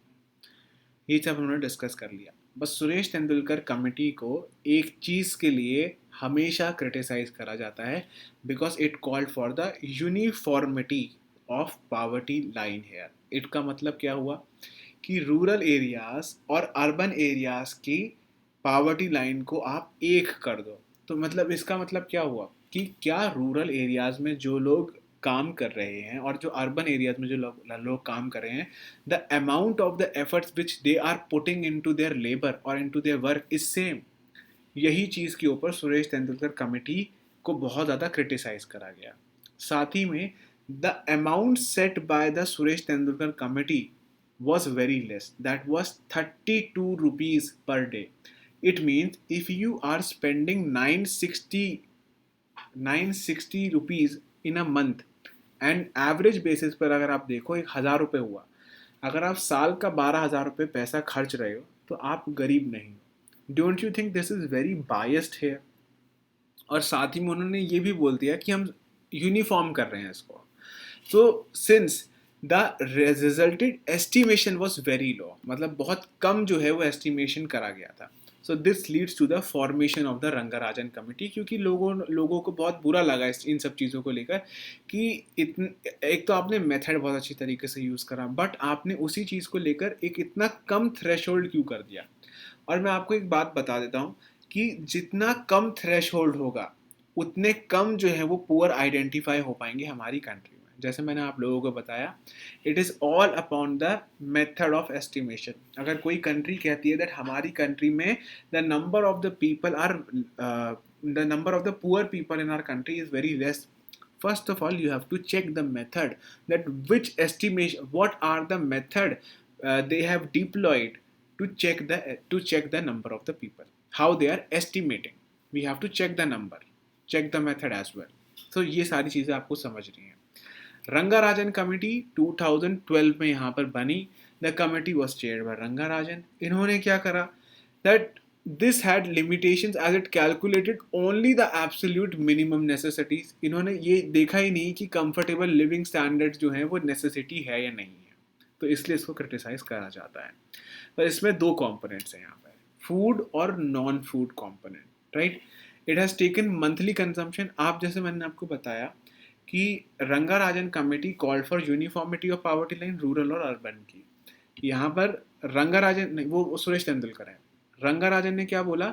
ये सब उन्होंने डिस्कस कर लिया. बस सुरेश तेंदुलकर कमेटी को एक चीज़ के लिए हमेशा क्रिटिसाइज करा जाता है, because it called for the uniformity of poverty line here. It का मतलब क्या हुआ कि रूरल एरियाज और अर्बन एरियाज की पावर्टी लाइन को आप एक कर दो. तो मतलब इसका मतलब क्या हुआ कि क्या रूरल एरियाज में जो लोग काम कर रहे हैं और जो अर्बन एरियाज में जो लोग काम कर रहे हैं, the amount of the efforts which they are putting into their labour और into their work is same. यही चीज़ के ऊपर सुरेश तेंदुलकर कमेटी को बहुत ज़्यादा क्रिटिसाइज करा गया। साथ ही में the amount set by the Suresh Tendulkar committee was very less. That was 32 rupees per day. It means if you are spending 960 rupees in a month and average basis पर अगर आप देखो 1,000 रुपये हुआ, अगर आप साल का 12,000 रुपये पैसा खर्च रहे हो तो आप गरीब नहीं हो। Don't you think this is very biased है? और साथ ही में उन्होंने ये भी बोल दिया कि हम यूनिफॉर्म कर रहे हैं इसको। So since the resulted estimation was very low, मतलब बहुत कम जो है वो एस्टिमेशन करा गया था। So this leads to the formation of the Rangarajan committee, क्योंकि लोगों को बहुत बुरा लगा इन सब चीज़ों को लेकर कि एक तो आपने मेथड बहुत अच्छी तरीके से यूज़ करा, बट आपने उसी चीज़ को लेकर एक इतना कम थ्रेशोल्ड क्यों कर दिया। और मैं आपको एक बात बता देता हूँ कि जितना कम थ्रेशोल्ड होगा उतने कम जो है वो पुअर आइडेंटिफाई हो पाएंगे हमारी कंट्री में। जैसे मैंने आप लोगों को बताया, it is all upon the method of estimation. अगर कोई कंट्री कहती है दैट हमारी कंट्री में the number of the people are the number of the poor people in our country is very less, first of all you have to check the method, that which estimation, what are the method they have deployed to check the number of the people, how they are estimating. We have to check the number, check the method as well. So ये सारी चीज़ें आपको समझनी है। Rangarajan committee 2012 में यहाँ पर बनी। The committee was chaired by Rangarajan. इन्होंने क्या करा, that this had limitations as it calculated only the absolute minimum necessities. इन्होंने ये देखा ही नहीं कि कंफर्टेबल लिविंग स्टैंडर्ड्स जो हैं वो नेसेसिटी है या नहीं है, तो इसलिए इसको क्रिटिसाइज करा जाता है। पर इसमें दो कॉम्पोनेंट्स हैं यहाँ पर, फूड और non food component, right. It has taken monthly consumption. आप जैसे मैंने आपको बताया कि Rangarajan committee called for uniformity of poverty line rural और अर्बन की। यहाँ पर रंगाराजन नहीं, वो सुरेश तेंदुलकर है। रंगाराजन ने क्या बोला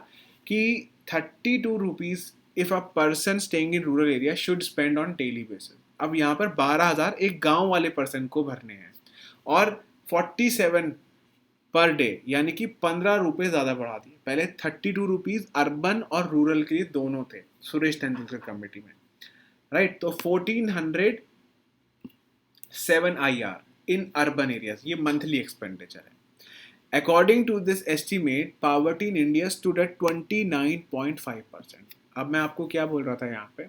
कि 32 rupees if a person staying in rural area should spend on daily basis. अब यहाँ पर 12,000 एक गांव वाले पर्सन को भरने हैं और 47 पर डे, यानी कि 15 रुपये ज़्यादा बढ़ा दिए। पहले 32 रुपीज़ अर्बन और रूरल के लिए दोनों थे सुरेश तेंदुलकर कमेटी में, राइट। तो 1407 IR इन अर्बन एरियाज, ये मंथली एक्सपेंडिचर है। According to this estimate poverty in India stood at 29.5%। अब मैं आपको क्या बोल रहा था यहाँ पे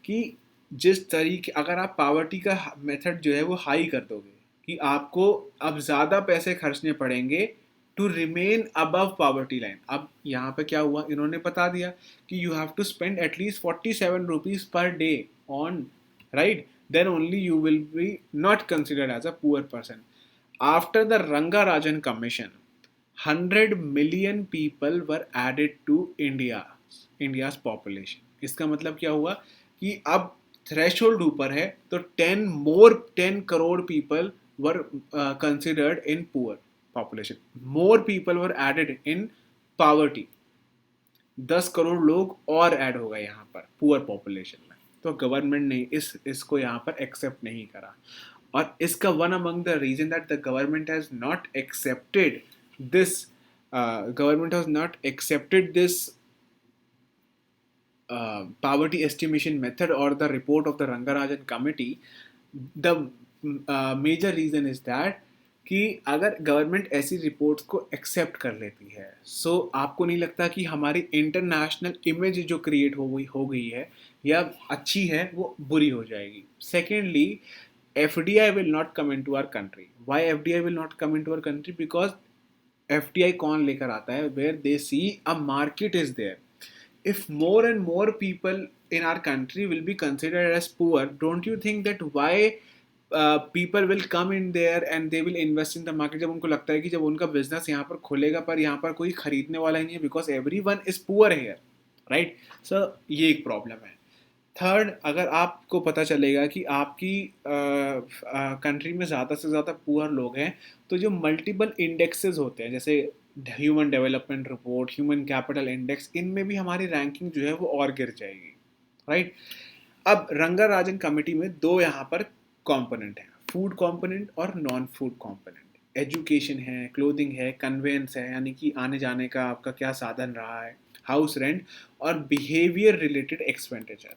कि जिस तरीके अगर आप पॉवर्टी का मेथड जो है वो हाई कर दोगे कि आपको अब ज़्यादा पैसे खर्चने पड़ेंगे to remain above poverty line. अब यहाँ पे क्या हुआ, इन्होंने बता दिया कि you have to spend at least 47 rupees per day on, right, then only you will be not considered as a poor person. After the Rangarajan commission 100 million people were added to India's population. इसका मतलब क्या हुआ कि अब threshold ऊपर है तो 10 crore people were considered in poor population, more people were added in poverty। 10 crore लोग और ऐड हो गए यहाँ पर पुअर पॉपुलेशन में। तो गवर्नमेंट ने इसको यहाँ पर एक्सेप्ट नहीं करा। और इसका one among the reason that the government has not accepted this poverty estimation method or the report of the Rangarajan committee, the major reason is that कि अगर गवर्नमेंट ऐसी रिपोर्ट्स को एक्सेप्ट कर लेती है, सो आपको नहीं लगता कि हमारी इंटरनेशनल इमेज जो क्रिएट हो गई है या अच्छी है वो बुरी हो जाएगी। Secondly, FDI will not come in to our country. Why FDI will not come in to our country? Because FDI कौन लेकर आता है? Where they see a market is there. If more and more people in our country will be considered as poor, don't you think that why people will come in there and they will invest in the market? जब उनको लगता है कि जब उनका business यहाँ पर खुलेगा पर यहाँ पर कोई खरीदने वाला ही नहीं है, because everyone is poor here, right. So ये एक प्रॉब्लम है। थर्ड, अगर आपको पता चलेगा कि आपकी कंट्री में ज़्यादा से ज़्यादा पुअर लोग हैं तो जो मल्टीपल इंडेक्सेस होते हैं जैसे human development report, human capital index, इनमें भी हमारी रैंकिंग जो है वो और गिर जाएगी, राइट। अब रंगा राजन कमेटी में दो यहाँ पर कंपोनेंट हैं, फूड कंपोनेंट और नॉन फूड कंपोनेंट। एजुकेशन है, क्लोथिंग है, कन्वेंस है, यानी कि आने जाने का आपका क्या साधन रहा है, हाउस रेंट, और behaviour related expenditure.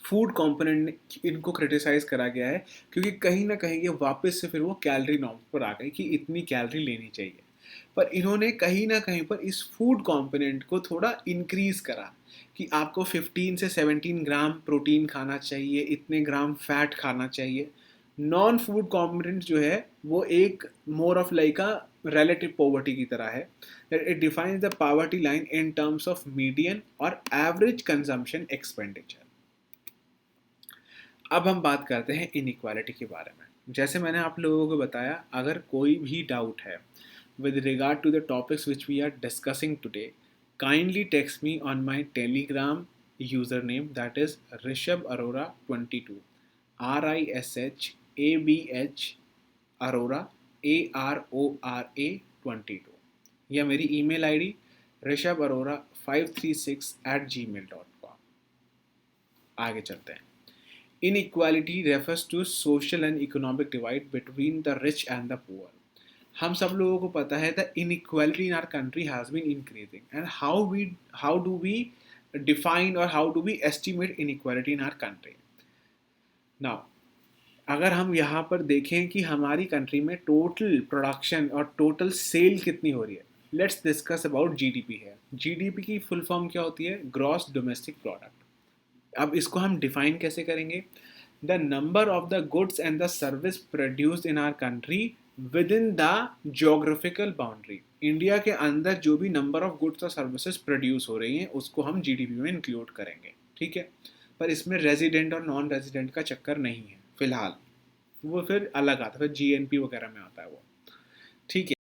Food component इनको क्रिटिसाइज करा गया है क्योंकि कहीं ना कहीं ये वापस से फिर वो कैलोरी नॉर्म पर आ गई कि इतनी कैलोरी लेनी चाहिए। पर इन्होंने कहीं ना कहीं पर इस फूड कंपोनेंट को थोड़ा इंक्रीज करा कि आपको 15 से 17 ग्राम प्रोटीन खाना चाहिए, इतने ग्राम फैट खाना चाहिए। नॉन फूड कंपोनेंट जो है वो एक मोर of like a relative poverty की तरह है, that it defines the poverty line in terms of median और average consumption expenditure। अब हम बात करते हैं इनइक्वालिटी के बारे में। जैसे मैंने आप लोगों को बताया, अगर कोई भी डाउट है with regard to the topics which we are discussing today, kindly text me on my Telegram username, that is Rishabh Arora 22, RISHABH Arora ARORA 22, या मेरी email ID rishabharora536@gmail.com। आगे चलते हैं। Inequality refers to social and economic divide between the rich and the poor। हम सब लोगों को पता है the inequality in our country has been increasing, and how do we define or how do we estimate inequality in our country? Now, अगर हम यहाँ पर देखें कि हमारी कंट्री में टोटल प्रोडक्शन और टोटल सेल कितनी हो रही है, लेट्स डिस्कस अबाउट जीडीपी है। जीडीपी की फुल फॉर्म क्या होती है? Gross domestic product. अब इसको हम डिफाइन कैसे करेंगे? The number of the goods and the service produced in our country within the geographical boundary. India के अंदर जो भी नंबर ऑफ गुड्स और सर्विसेज प्रोड्यूस हो रही हैं उसको हम जीडीपी में इंक्लूड करेंगे, ठीक है। पर इसमें रेजिडेंट और नॉन रेजिडेंट का चक्कर नहीं है फिलहाल, वो फिर अलग आता है, फिर जीएनपी वगैरह में आता है वो, ठीक है।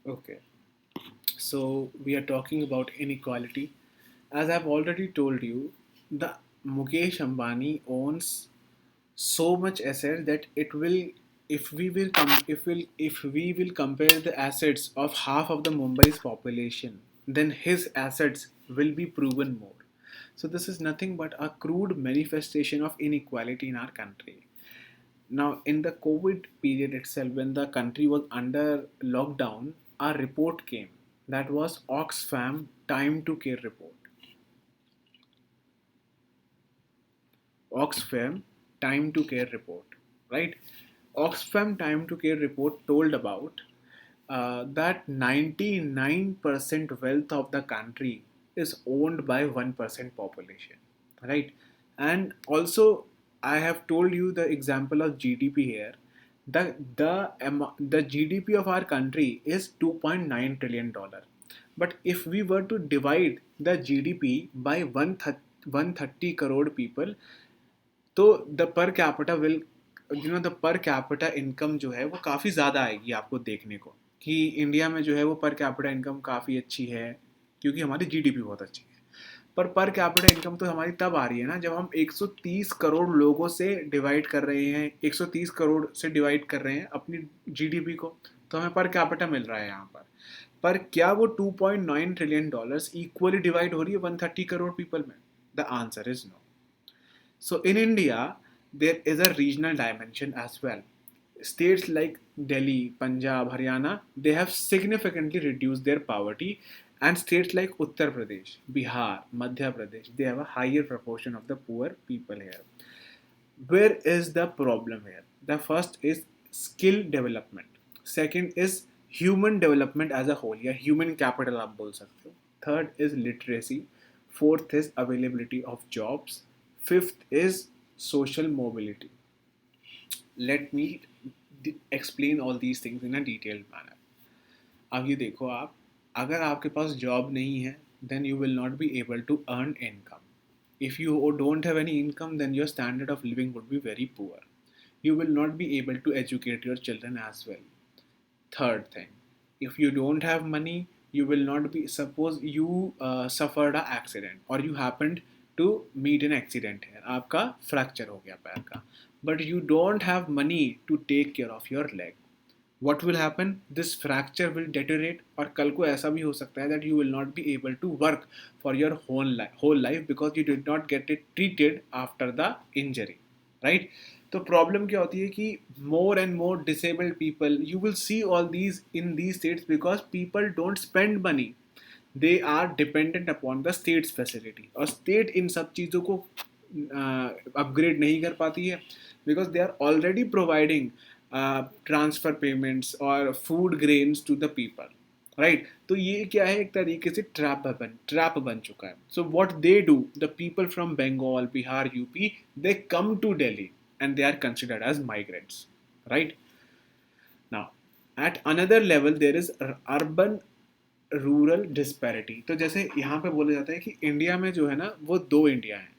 Okay, so we are talking about inequality. As I've already told you, the Mukesh Ambani owns so much asset that it will, if we will compare the assets of half of the Mumbai's population, then his assets will be proven more. So this is nothing but a crude manifestation of inequality in our country. Now, in the COVID period itself, when the country was under lockdown, a report came, that was Oxfam Time to Care report. Oxfam Time to Care report, right? Oxfam Time to Care report told about that 99% wealth of the country is owned by 1% population, right? And also, I have told you the example of GDP here. The GDP of our country is $2.9 trillion. But if we were to divide the GDP by 130 crore people, तो the per capita will, the per capita income जो है वो काफ़ी ज़्यादा आएगी आपको देखने को, कि इंडिया में जो है वो पर कैपिटा इनकम काफ़ी अच्छी है क्योंकि हमारी जीडीपी बहुत अच्छी है। पर कैपिटा इनकम तो हमारी तब आ रही है ना जब हम 130 करोड़ लोगों से डिवाइड कर रहे हैं, 130 करोड़ से डिवाइड कर रहे हैं अपनी जीडीपी को, तो हमें पर कैपिटा मिल रहा है यहाँ पर क्या वो $2.9 ट्रिलियन इक्वली डिवाइड हो रही है 130 करोड़ पीपल में? The answer is no. So in India, there is a regional dimension as well. States like Delhi, Punjab, Haryana, they have significantly reduced their poverty, and states like Uttar Pradesh, Bihar, Madhya Pradesh, they have a higher proportion of the poor people here. Where is the problem here? The first is skill development. Second is human development as a whole, या human capital आप बोल सकते हो. Third is literacy. Fourth is availability of jobs. Fifth is social mobility. Let me explain all these things in a detailed manner. अब ये देखो आप, अगर आपके पास जॉब नहीं है then you will not be able to earn income. If you don't have any income, then your standard of living would be very poor. You will not be able to educate your children as well. Third thing, if you don't have money, you will not be, suppose you suffered a accident or you happened to meet an accident here, आपका fracture हो गया पैर का, but you don't have money to take care of your leg. What will happen? This fracture will deteriorate और कल को ऐसा भी हो सकता है that you will not be able to work for your whole life because you did not get it treated after the injury, right? तो problem क्या होती है कि more and more disabled people, you will see all these in these states because people don't spend money. They are dependent upon the state's facility और state इन सब चीज़ों को upgrade नहीं कर पाती है because they are already providing transfer payments और food grains to the people, right? तो ये क्या है, एक तरीके से ट्रैप बन चुका है. So what they do, the people from Bengal, Bihar, UP, they come to Delhi and they are considered as migrants, right? Now at another level there is urban rural disparity. तो जैसे यहाँ पे बोला जाता है कि इंडिया में जो है ना वो दो इंडिया है,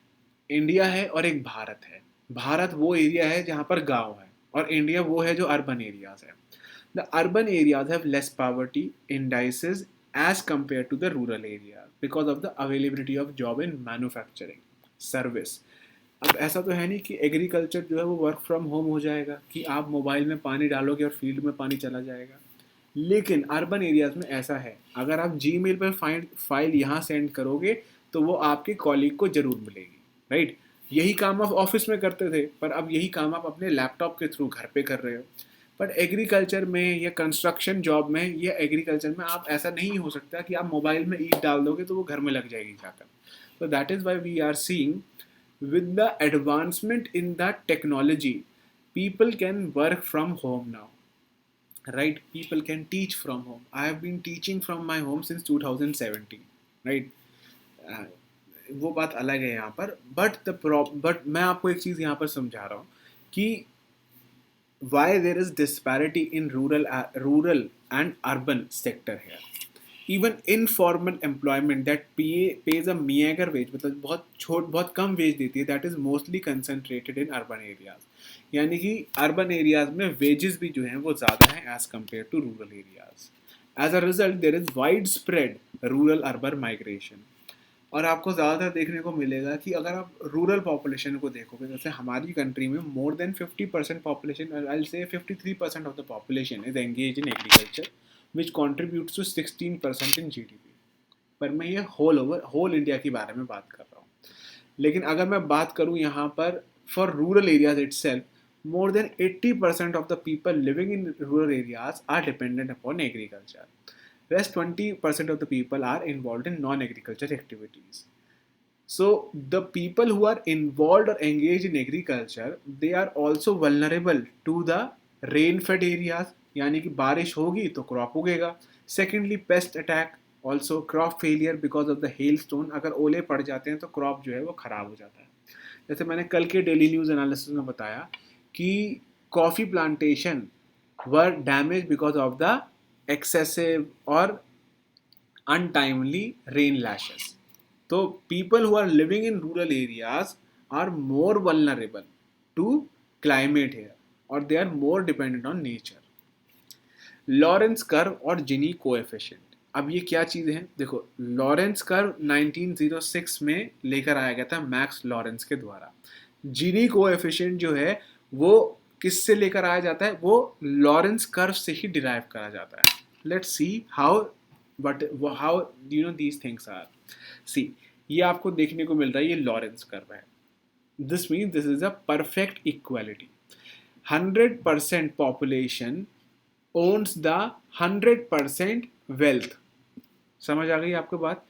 इंडिया है और एक भारत है. भारत वो एरिया है जहाँ पर गांव है और इंडिया वो है जो अर्बन एरियाज है. The urban areas have less poverty indices as compare to the rural area because of the availability of job in manufacturing service. अब ऐसा तो है नहीं कि एग्रीकल्चर जो है वो वर्क फ्रॉम होम हो जाएगा कि आप मोबाइल में पानी डालोगे और फील्ड में पानी चला जाएगा. लेकिन अर्बन एरियाज में ऐसा है, अगर आप जीमेल पर फाइल यहाँ सेंड करोगे तो वो आपके कॉलीग को ज़रूर मिलेगी, राइट? यही काम आप ऑफिस में करते थे पर अब यही काम आप अपने लैपटॉप के थ्रू घर पे कर रहे हो. बट एग्रीकल्चर में या कंस्ट्रक्शन जॉब में या एग्रीकल्चर में आप ऐसा नहीं हो सकता कि आप मोबाइल में ईट डाल दोगे तो वो घर में लग जाएगी जाकर. तो that is why we are seeing with the advancement in the technology, people can work from home now, right? People can teach from home. I have been teaching from my home since 2017, right? uh, वो बात अलग है यहाँ पर. But मैं आपको एक चीज़ यहाँ पर समझा रहा हूँ कि why there is disparity in rural and urban sector here. Even informal employment that pays a meager wage, मतलब बहुत कम वेज देती है, that is mostly concentrated in urban areas. यानी कि अर्बन एरियाज में वेजेस भी जो हैं वो ज़्यादा हैं as compared to rural areas. As a result, there is widespread rural urban migration. और आपको ज़्यादातर देखने को मिलेगा कि अगर आप रूरल पॉपुलेशन को देखोगे, जैसे हमारी कंट्री में more than 50% population, I will say 53% of the population is engage in agriculture which contributes to 16% in GDP. पर मैं ये होल इंडिया के बारे में बात कर रहा हूँ. लेकिन अगर मैं बात करूँ यहाँ पर for rural areas itself, more than 80% of the people living in rural areas are dependent upon agriculture. Rest 20% of the people are involved in non-agriculture activities. So the people who are involved or engaged in agriculture, they are also vulnerable to the rain-fed areas. यानी कि बारिश होगी तो crop उगेगा. Secondly, pest attack, also crop failure because of the hailstone. अगर ओले पड़ जाते हैं तो क्रॉप जो है वो ख़राब हो जाता है. जैसे मैंने कल के डेली न्यूज़ एनालिसिस में बताया कि coffee plantation were damage because of the excessive or untimely rain lashes. So people who are living in rural areas are more vulnerable to climate here or they are more dependent on nature. Lawrence curve और जिनी coefficient. अब ये क्या चीज़ है? देखो, Lawrence curve 1906 में लेकर आया गया था मैक्स लॉरेंस के द्वारा. जिनी कोएफिशिएंट जो है वो किससे लेकर आया जाता है? वो लॉरेंस कर्व से ही डिराइव करा जाता है. Let's see how you know these things are. See, ये आपको देखने को मिल रहा है, ये लॉरेंस कर्व है. This means this is a perfect equality. 100% population owns the 100% wealth. समझ आ गई आपको बात?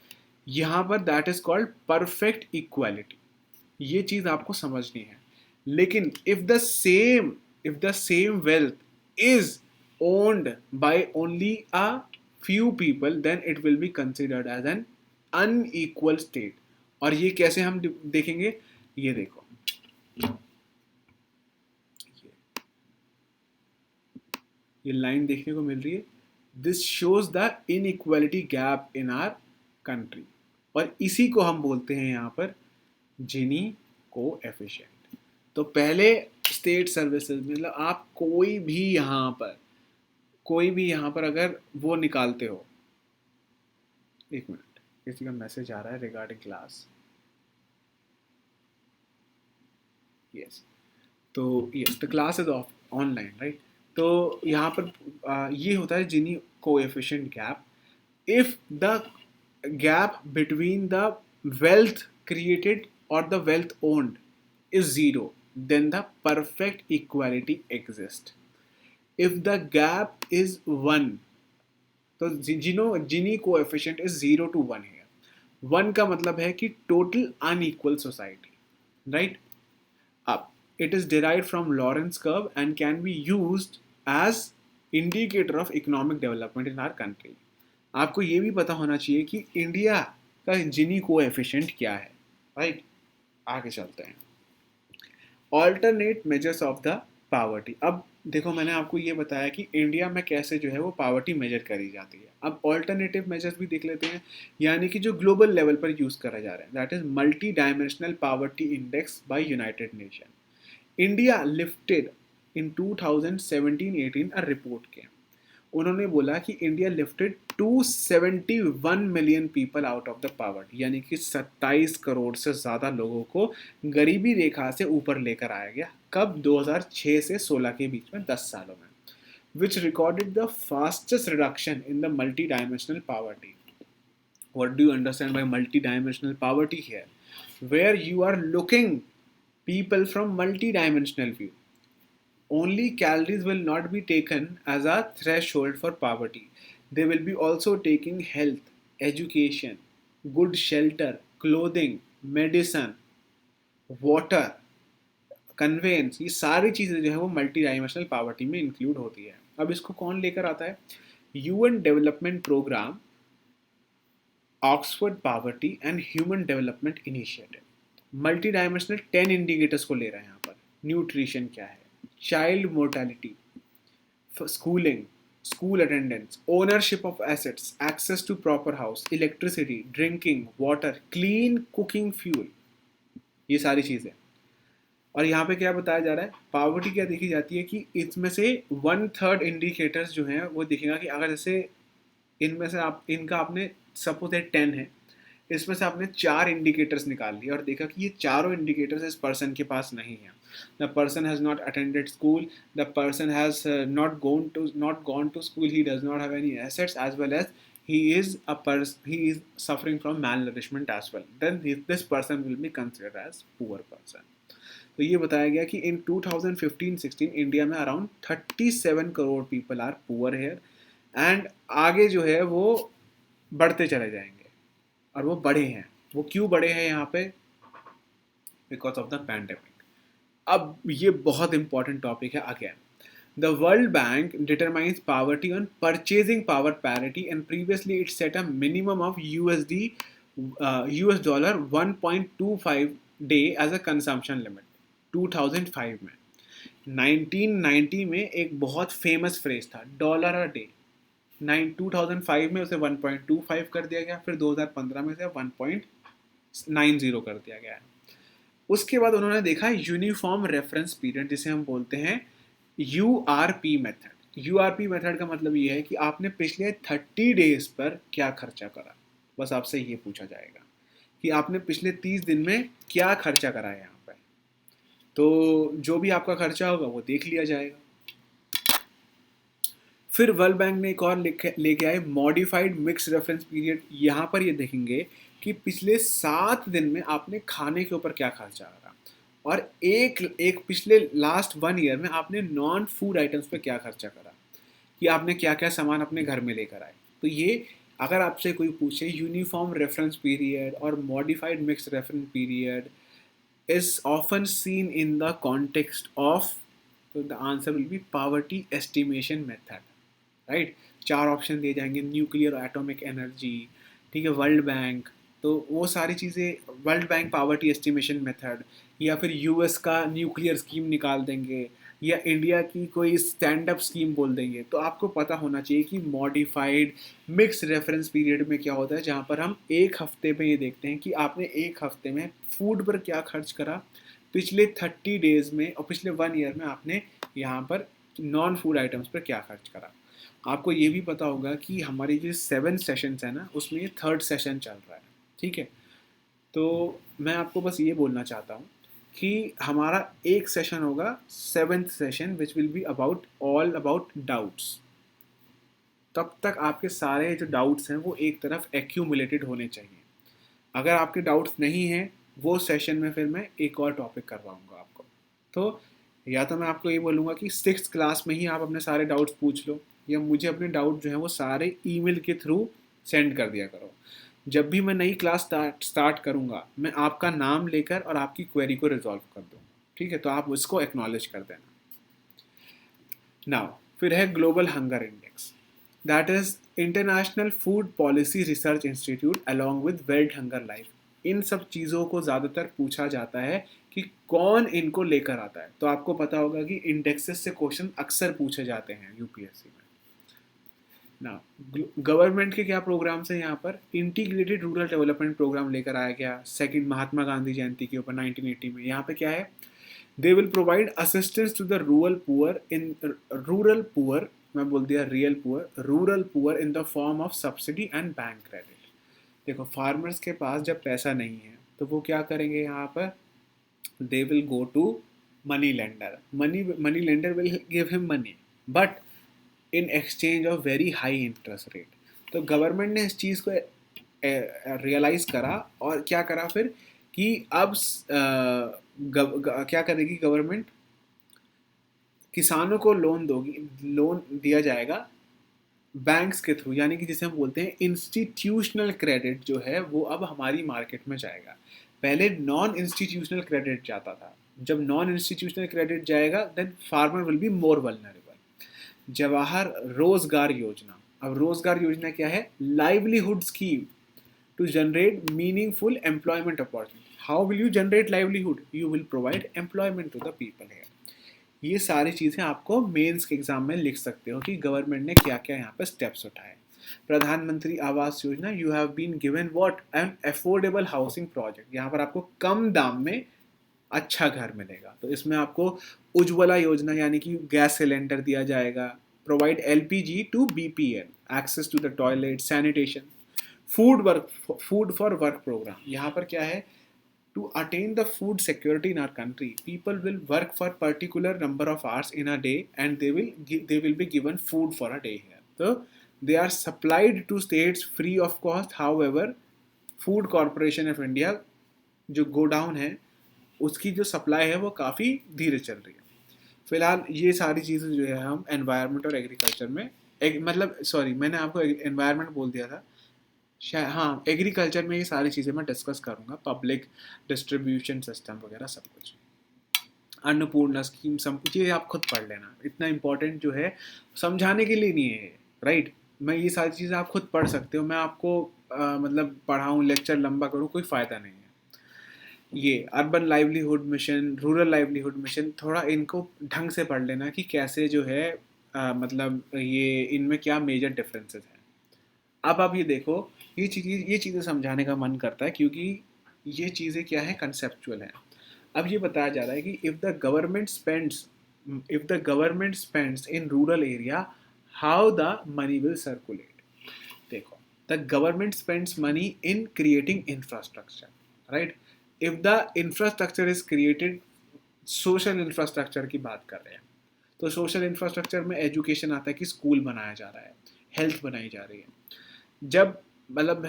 यहाँ पर that is called perfect equality. ये चीज़ आपको समझनी है. लेकिन if the same wealth is owned by only a few people, then it will be considered as an unequal state. और ये कैसे हम देखेंगे? ये देखो, ये लाइन देखने को मिल रही है. This shows the inequality gap in our country, और इसी को हम बोलते हैं यहाँ पर जिनी कोएफिशिएंट। तो पहले स्टेट सर्विसेज मतलब आप कोई भी यहाँ पर अगर वो निकालते हो, एक मिनट, किसी का मैसेज आ रहा है रिगार्डिंग क्लास। यस, तो yes the class is off online, right. तो यहाँ पर ये होता है Gini coefficient gap. If the gap between the wealth created or the wealth owned is zero, then the perfect equality exists. If the gap is one, तो जिनी coefficient is 0 to 1 है। 1 का मतलब है कि टोटल अनइक्वल सोसाइटी, राइट। अब it is derived from Lorentz curve and can be used as indicator of economic development in our country. आपको ये भी पता होना चाहिए कि इंडिया का जिनी कोएफिशिएंट क्या है, राइट। आगे चलते हैं। Alternate measures of the poverty. अब देखो मैंने आपको ये बताया कि इंडिया में कैसे जो है वो पावर्टी मेजर करी जाती है। अब ऑल्टरनेटिव मेजर्स भी देख लेते हैं, यानी कि जो ग्लोबल लेवल पर यूज करा जा रहा है, that is multi dimensional poverty index bye United nation. India lifted in 2017-18 a report के, उन्होंने बोला कि India lifted 271 million people out of the poverty, यानी कि 27 करोड़ से ज़्यादा लोगों को गरीबी रेखा से ऊपर लेकर आया गया। कब? 2006 से 16 के बीच में, 10 सालों में। Which recorded the fastest reduction in the multi dimensional poverty. What do you understand by multi-dimensional poverty here? Where you are looking people from multi-dimensional view. Only calories will not be taken as a threshold for poverty. They will be also taking health, education, good shelter, clothing, medicine, water, conveyance, ये सारी चीज़ें जो है वो multi dimensional poverty में include होती है। अब इसको कौन लेकर आता है? UN development programme, Oxford poverty and human development initiative. Multidimensional 10 indicators को ले रहे हैं यहाँ पर। न्यूट्रिशन क्या है, child mortality, schooling, school attendance, ownership of assets, access to proper house, electricity, drinking, water, clean cooking fuel, ये सारी चीज़ें। और यहाँ पे क्या बताया जा रहा है? पावर्टी क्या देखी जाती है कि इसमें से 1/3 इंडिकेटर्स जो हैं वो दिखेगा कि अगर जैसे इनमें से आप इनका आपने सपोज 10 है, इसमें से आपने 4 इंडिकेटर्स निकाल लिए और देखा कि ये चारों इंडिकेटर्स इस पर्सन के पास नहीं है। The person has not attended school, the person has not gone to school, he does not have any assets, as well as he is suffering from malnourishment as well, then this person will be considered as poor person. तो ये बताया गया कि in 2015-16 India में around 37 crore people are poor here, and आगे जो है वो बढ़ते चले जाएंगे, और वो बढ़े हैं। वो क्यों बढ़े हैं यहाँ पे? Because of the pandemic. अब ये बहुत इंपॉर्टेंट टॉपिक है again. The World Bank determines poverty on purchasing power parity, and previously it set a minimum of US dollar 1.25 day as a consumption limit 2005 में। 1990 में एक बहुत फेमस फ्रेज था dollar a day. 2005 में उसे 1.25 कर दिया गया, फिर 2015 में उसे 1.90 कर दिया गया। उसके बाद उन्होंने देखा यूनिफॉर्म रेफरेंस पीरियड, जिसे हम बोलते हैं URP मेथड। URP मेथड का मतलब ये है कि आपने पिछले 30 डेज पर क्या खर्चा करा। बस आपसे ये पूछा जाएगा कि आपने पिछले 30 दिन में क्या खर्चा करा है यहाँ पे, तो जो भी आपका खर्चा होगा वो देख लिया जाएगा। फिर वर्ल्ड बैंक ने एक और लेके आए मॉडिफाइड मिक्स रेफरेंस पीरियड। यहाँ पर ये देखेंगे कि पिछले 7 दिन में आपने खाने के ऊपर क्या खर्चा करा, और एक पिछले लास्ट 1 ईयर में आपने नॉन फूड आइटम्स पे क्या खर्चा करा, कि आपने क्या क्या सामान अपने घर में लेकर आए। तो ये अगर आपसे कोई पूछे यूनिफॉर्म रेफरेंस पीरियड और modified mix reference period is often seen in the context of, तो the answer will be poverty estimation method, right. 4 option दिए जाएंगे, न्यूक्लियर एटॉमिक एनर्जी, ठीक है, वर्ल्ड बैंक, तो वो सारी चीज़ें world bank poverty estimation method, या फिर US का न्यूक्लियर स्कीम निकाल देंगे, या इंडिया की कोई स्टैंड अप स्कीम बोल देंगे, तो आपको पता होना चाहिए कि मॉडिफाइड मिक्स रेफरेंस पीरियड में क्या होता है, जहाँ पर हम एक हफ्ते में ये देखते हैं कि आपने एक हफ्ते में फूड पर क्या खर्च करा, पिछले 30 डेज में और पिछले 1 ईयर में आपने यहाँ पर नॉन फूड आइटम्स पर क्या खर्च करा। आपको ये भी पता होगा कि हमारी जो 7 सेशंस है ना, उसमें ये 3rd सेशन चल रहा है, ठीक है। तो मैं आपको बस ये बोलना चाहता हूँ कि हमारा एक सेशन होगा 7th session which will be about all about doubts. तब तक आपके सारे जो डाउट्स हैं वो एक तरफ एक्यूमुलेटेड होने चाहिए। अगर आपके डाउट्स नहीं हैं, वो सेशन में फिर मैं एक और टॉपिक करवाऊँगा आपको। तो या तो मैं आपको ये बोलूँगा कि 6th क्लास में ही आप अपने सारे डाउट्स पूछ लो, या मुझे अपने डाउट जो हैं वो सारे ईमेल के थ्रू सेंड कर दिया करो। जब भी मैं नई क्लास स्टार्ट करूँगा, मैं आपका नाम लेकर और आपकी क्वेरी को रिजॉल्व कर दूँगा, ठीक है। तो आप उसको एक्नॉलेज कर देना। नाउ फिर है global hunger index, that is international food policy research institute along with world hunger life. इन सब चीज़ों को ज़्यादातर पूछा जाता है कि कौन इनको लेकर आता है। तो आपको पता होगा कि इंडेक्सेस से क्वेश्चन अक्सर पूछे जाते हैं यूपीएससी में ना। गवर्नमेंट के क्या प्रोग्राम्स हैं यहाँ पर, इंटीग्रेटेड रूरल डेवलपमेंट प्रोग्राम लेकर आया गया सेकंड महात्मा गांधी जयंती के ऊपर 1980 में। यहाँ पे क्या है, they will provide assistance to the rural poor, मैं बोल दिया real poor, rural poor in the form of subsidy and bank credit. देखो फार्मर्स के पास जब पैसा नहीं है तो वो क्या करेंगे, यहाँ पर they will go to money lender, money lender will give him money but in exchange of very high interest rate. तो गवर्नमेंट ने इस चीज़ को रियलाइज़ करा और क्या करा फिर कि अब क्या करेगी गवर्नमेंट, किसानों को लोन दिया जाएगा बैंक्स के थ्रू, यानी कि जिसे हम बोलते हैं इंस्टीट्यूशनल क्रेडिट जो है वो अब हमारी मार्केट में जाएगा। पहले नॉन इंस्टीट्यूशनल क्रेडिट जाता था, जब नॉन इंस्टीट्यूशनल क्रेडिट जाएगा then farmer will be more vulnerable. Jawahar Rozgar Yojana, अब रोजगार योजना क्या है, livelihood scheme to generate meaningful employment opportunity. How will you generate livelihood, you will provide employment to the people है। ये सारी चीज़ें आपको मेंस के एग्जाम में लिख सकते हो कि गवर्नमेंट ने क्या क्या यहाँ पे स्टेप्स उठाए। Pradhan Mantri Awas Yojana, you have been given what, an affordable housing project. यहाँ पर आपको कम दाम में अच्छा घर मिलेगा। तो इसमें आपको उज्ज्वला योजना यानी कि गैस सिलेंडर दिया जाएगा, provide LPG to BPL, access to the toilet, sanitation, food for work program. यहाँ पर क्या है, to attain the food security in our country, people will work for particular number of hours in a day and they will be given food for a day here. So they are supplied to states free of cost. However, Food Corporation of India जो go down है उसकी जो supply है वो काफ़ी धीरे चल रही है। फिलहाल ये सारी चीज़ें जो है हम एनवायरनमेंट और एग्रीकल्चर में मतलब सॉरी मैंने आपको एनवायरनमेंट बोल दिया था, हाँ एग्रीकल्चर में ये सारी चीज़ें मैं डिस्कस करूँगा, पब्लिक डिस्ट्रीब्यूशन सिस्टम वगैरह सब कुछ, अन्नपूर्णा स्कीम सब कुछ, ये आप खुद पढ़ लेना। इतना इम्पोर्टेंट जो है समझाने के लिए नहीं है, राइट। मैं ये सारी चीज़ें आप खुद पढ़ सकते हो, मैं आपको मतलब पढ़ाऊँ लेक्चर लंबा करूँ कोई फ़ायदा नहीं है। ये urban livelihood mission, rural livelihood mission, थोड़ा इनको ढंग से पढ़ लेना कि कैसे जो है मतलब ये इनमें क्या मेजर डिफरेंसेस हैं। अब आप ये देखो, ये चीज़ें समझाने का मन करता है क्योंकि ये चीज़ें क्या है, कंसेप्चुअल है। अब ये बताया जा रहा है कि if the government spends in rural area, how the money will circulate. देखो, the government spends money in creating infrastructure, right. If the infrastructure is created, social infrastructure की बात कर रहे हैं, तो सोशल इंफ्रास्ट्रक्चर में एजुकेशन आता है कि स्कूल बनाया जा रहा है, हेल्थ बनाई जा रही है। जब मतलब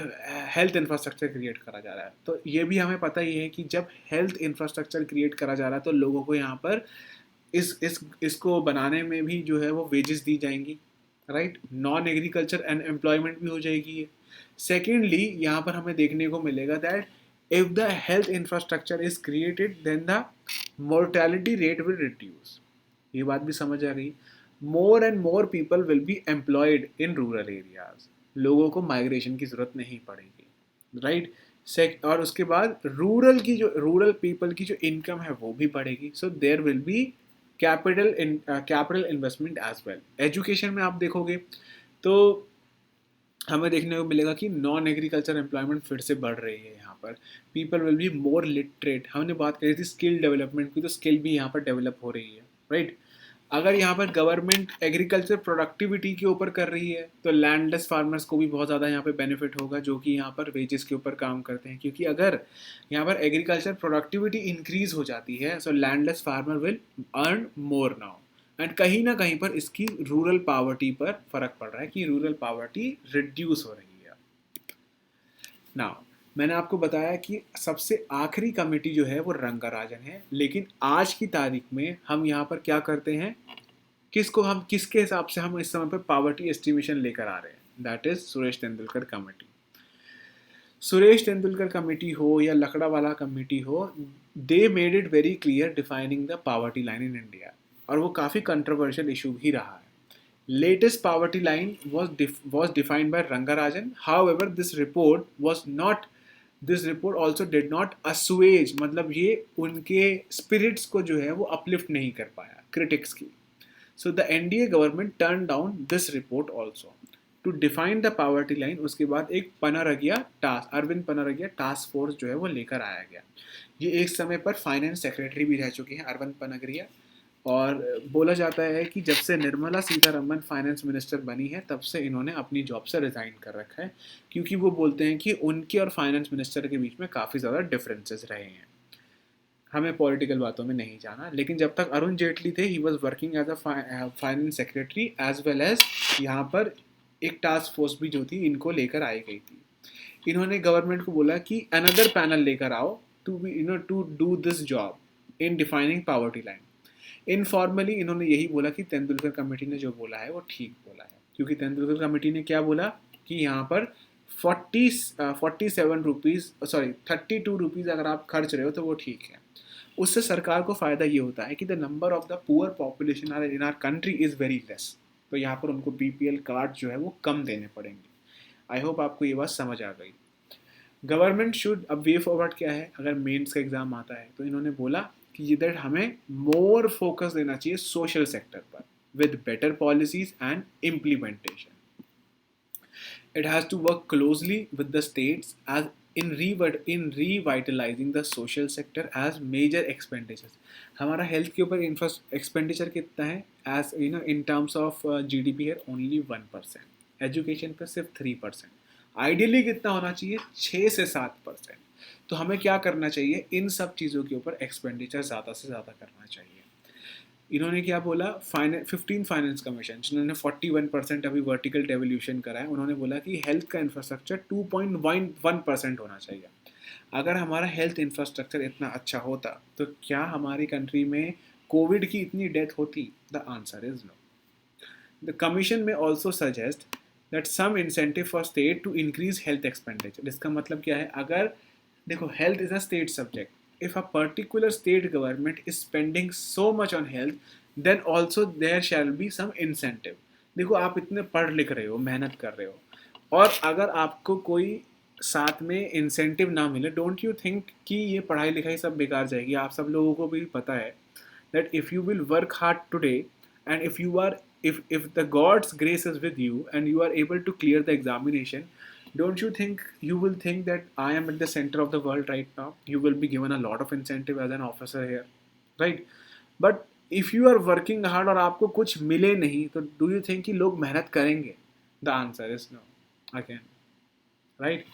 हेल्थ इंफ्रास्ट्रक्चर क्रिएट करा जा रहा है, तो ये भी हमें पता ही है कि जब हेल्थ इंफ्रास्ट्रक्चर क्रिएट करा जा रहा है तो लोगों को यहाँ पर इसको बनाने में भी जो है वो वेजेस दी जाएंगी, right. Non agriculture and employment भी हो जाएगी। सेकेंडली यहाँ पर हमें देखने को मिलेगा that if the health infrastructure is created then the mortality rate will reduce. ये बात भी समझ आ गई। More and more people will be employed in rural areas, लोगों को माइग्रेशन की ज़रूरत नहीं पड़ेगी, राइट। और उसके बाद रूरल पीपल की जो इनकम है वो भी बढ़ेगी। So there will be capital investment as well. Education में आप देखोगे तो हमें देखने को मिलेगा कि नॉन एग्रीकल्चर एम्प्लॉयमेंट फिर से बढ़ रही है यहाँ पर। People will be more literate. हमने बात करी थी स्किल डेवलपमेंट की, तो स्किल भी यहाँ पर डेवलप हो रही है, राइट। अगर यहाँ पर गवर्नमेंट एग्रीकल्चर प्रोडक्टिविटी के ऊपर कर रही है तो लैंडलेस फार्मर्स को भी बहुत ज़्यादा यहाँ पे बेनिफिट होगा, जो कि यहाँ पर वेजेस के ऊपर काम करते हैं। क्योंकि अगर यहाँ पर एग्रीकल्चर प्रोडक्टिविटी इंक्रीज हो जाती है so landless farmer will earn more now. And कहीं ना कहीं पर इसकी रूरल पावर्टी पर फर्क पड़ रहा है कि रूरल पावर्टी रिड्यूस हो रही है। नाउ मैंने आपको बताया कि सबसे आखिरी कमेटी जो है वो रंगाराजन है, लेकिन आज की तारीख में हम यहाँ पर क्या करते हैं, किसके हिसाब से हम इस समय पर पावर्टी एस्टिमेशन लेकर आ रहे हैं, that is Suresh Tendulkar committee. Suresh Tendulkar committee हो या लकड़ावाला कमेटी हो, they made it very clear defining the poverty line in India, और वो काफ़ी कंट्रोवर्शियल इशू भी रहा है। Latest poverty line was defined by Rangarajan. However, this report also did not assuage, मतलब ये उनके spirits को जो है वो uplift नहीं कर पाया critics की। So the NDA government turned down this report also. To define the poverty line, उसके बाद एक अरविंद पनारगिया टास्क फोर्स जो है वो लेकर आया गया। ये एक समय पर फाइनेंस सेक्रेटरी भी रह चुके हैं अरविंद पनारगिया, और बोला जाता है कि जब से निर्मला सीतारमन फाइनेंस मिनिस्टर बनी है तब से इन्होंने अपनी जॉब से रिज़ाइन कर रखा है, क्योंकि वो बोलते हैं कि उनके और फाइनेंस मिनिस्टर के बीच में काफ़ी ज़्यादा डिफरेंसेस रहे हैं। हमें पॉलिटिकल बातों में नहीं जाना, लेकिन जब तक अरुण जेटली थे he was working as a finance secretary as well as यहाँ पर एक टास्क फोर्स भी जो थी इनको लेकर आई गई थी। इन्होंने गवर्नमेंट को बोला कि अनदर पैनल लेकर आओ to do this job in defining poverty line. Informally इन्होंने यही बोला कि तेंदुलकर कमेटी ने जो बोला है वो ठीक बोला है, क्योंकि तेंदुलकर कमेटी ने क्या बोला कि यहाँ पर 32 रुपीज़ अगर आप खर्च रहे हो तो वो ठीक है। उससे सरकार को फ़ायदा ये होता है कि the number of the poor population in our country is very less, तो यहाँ पर उनको BPL कार्ड जो है वो कम देने पड़ेंगे। आई होप आपको ये बात समझ आ गई। गवर्नमेंट शुड, अब वे फॉरवर्ड क्या है, अगर मेंस का एग्ज़ाम आता है तो इन्होंने बोला कि दैट हमें मोर फोकस देना चाहिए सोशल सेक्टर पर with better policies and implementation. It has to work closely with the states as in revitalizing the social sector as major expenditures. हमारा हेल्थ के ऊपर एक्सपेंडिचर कितना है as in terms of GDP है only 1%, education पर सिर्फ 3%, ideally कितना होना चाहिए 6 से 7%। तो हमें क्या करना चाहिए, इन सब चीज़ों के ऊपर एक्सपेंडिचर ज़्यादा से ज़्यादा करना चाहिए। इन्होंने क्या बोला, 15 फाइनेंस कमीशन जिन्होंने 41% अभी वर्टिकल डेवल्यूशन करा है, उन्होंने बोला कि हेल्थ का इंफ्रास्ट्रक्चर 2.1% होना चाहिए। अगर हमारा हेल्थ इंफ्रास्ट्रक्चर इतना अच्छा होता तो क्या हमारी कंट्री में कोविड की इतनी डेथ होती? The answer is no. The commission में also suggest that some incentive for state to increase health expenditure. इसका मतलब क्या है, अगर देखो health is a state subject, if a particular state government is spending so much on health then also there shall be some incentive। देखो आप इतने पढ़ लिख रहे हो, मेहनत कर रहे हो, और अगर आपको कोई साथ में इंसेंटिव ना मिले, डोंट यू थिंक कि ये पढ़ाई लिखाई सब बेकार जाएगी। आप सब लोगों को भी पता है that if you will work hard today and if the God's grace is with you and you are able to clear the examination, don't you think you will think that I am at the center of the world right now? You will be given a lot of incentive as an officer here, right? But if you are working hard और आपको कुछ मिले नहीं, तो do you think कि लोग मेहनत करेंगे? The answer is no. Again, right?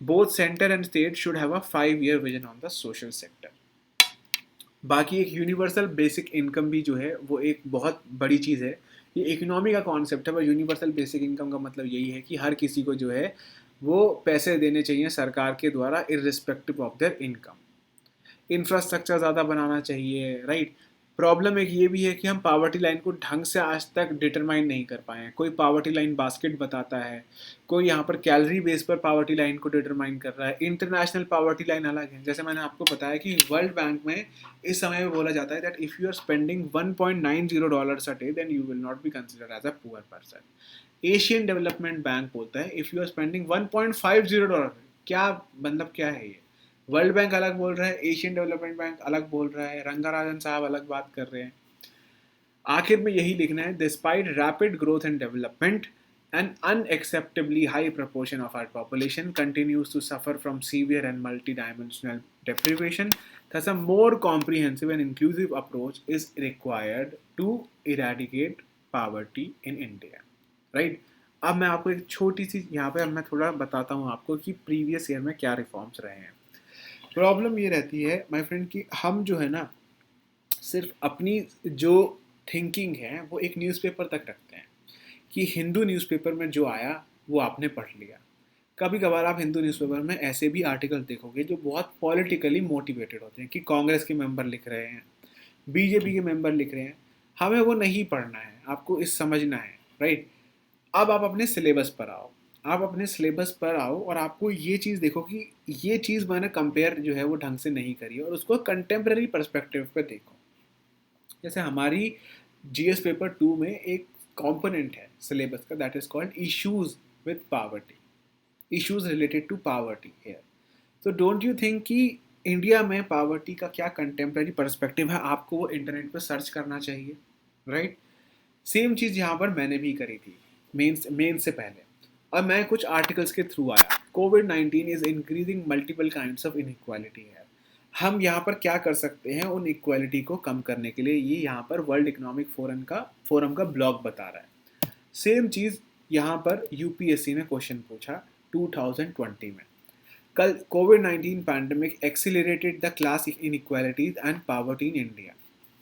Both center and state should have a 5-year vision on the social sector. बाकी एक यूनिवर्सल बेसिक इनकम भी जो है वो एक बहुत बड़ी चीज़ है। ये इकोनॉमी का कॉन्सेप्ट है, पर यूनिवर्सल बेसिक इनकम का मतलब यही है कि हर किसी को जो है वो पैसे देने चाहिए सरकार के द्वारा irrespective of their income. Infrastructure ज़्यादा बनाना चाहिए, राइट। प्रॉब्लम एक ये भी है कि हम पावर्टी लाइन को ढंग से आज तक डिटरमाइन नहीं कर पाए हैं। कोई पावर्टी लाइन बास्केट बताता है, कोई यहाँ पर कैलोरी बेस पर पावर्टी लाइन को डिटरमाइन कर रहा है। इंटरनेशनल पावर्टी लाइन अलग है। जैसे मैंने आपको बताया कि वर्ल्ड बैंक में इस समय में बोला जाता है that if you are spending $1.90 a day then you will not be considered as a poor person. Asian development bank बोलता है इफ़ यू आर स्पेंडिंग $1.50, क्या मतलब क्या है ये? वर्ल्ड बैंक अलग बोल रहा है, एशियन डेवलपमेंट बैंक अलग बोल रहा है, रंगाराजन साहब अलग बात कर रहे हैं। आखिर में यही लिखना है, despite rapid growth and development, an unacceptably high proportion of our population continues to suffer from severe and multidimensional deprivation. Thus, a more comprehensive and inclusive approach is required to eradicate poverty in India. Right? अब मैं आपको एक छोटी सी यहाँ पे अब मैं थोड़ा बताता हूँ आपको कि प्रीवियस ईयर में क्या रिफॉर्म्स रहे हैं. प्रॉब्लम ये रहती है माय फ्रेंड कि हम जो है ना सिर्फ अपनी जो थिंकिंग है वो एक न्यूज़पेपर तक रखते हैं कि हिंदू न्यूज़पेपर में जो आया वो आपने पढ़ लिया. कभी कभार आप हिंदू न्यूज़पेपर में ऐसे भी आर्टिकल देखोगे जो बहुत पॉलिटिकली मोटिवेटेड होते हैं कि कांग्रेस के मेंबर लिख रहे हैं, बीजेपी के मेंबर लिख रहे हैं. हमें वो नहीं पढ़ना है, आपको इस समझना है. राइट. अब आप अपने सिलेबस पर आओ, आप अपने सिलेबस पर आओ और आपको ये चीज़ देखो कि ये चीज़ मैंने कंपेयर जो है वो ढंग से नहीं करी और उसको कंटेम्प्रेरी पर्सपेक्टिव पे देखो. जैसे हमारी जीएस पेपर 2 में एक कंपोनेंट है सिलेबस का, that is called issues with poverty, issues related to poverty here. तो डोंट यू थिंक कि इंडिया में पावर्टी का क्या कंटेम्प्रेरी पर्सपेक्टिव है, आपको वो इंटरनेट पर सर्च करना चाहिए. राइट. सेम चीज़ यहाँ पर मैंने भी करी थी मेन से पहले, और मैं कुछ आर्टिकल्स के थ्रू आया. कोविड-19 is increasing multiple kinds of inequality है. हम यहाँ पर क्या कर सकते हैं उन इक्वालिटी को कम करने के लिए, ये यहाँ पर वर्ल्ड इकोनॉमिक फोरम का ब्लॉग बता रहा है. सेम चीज़ यहाँ पर यूपीएससी ने क्वेश्चन पूछा 2020 में. कल कोविड-19 pandemic accelerated the class inequalities and poverty in India.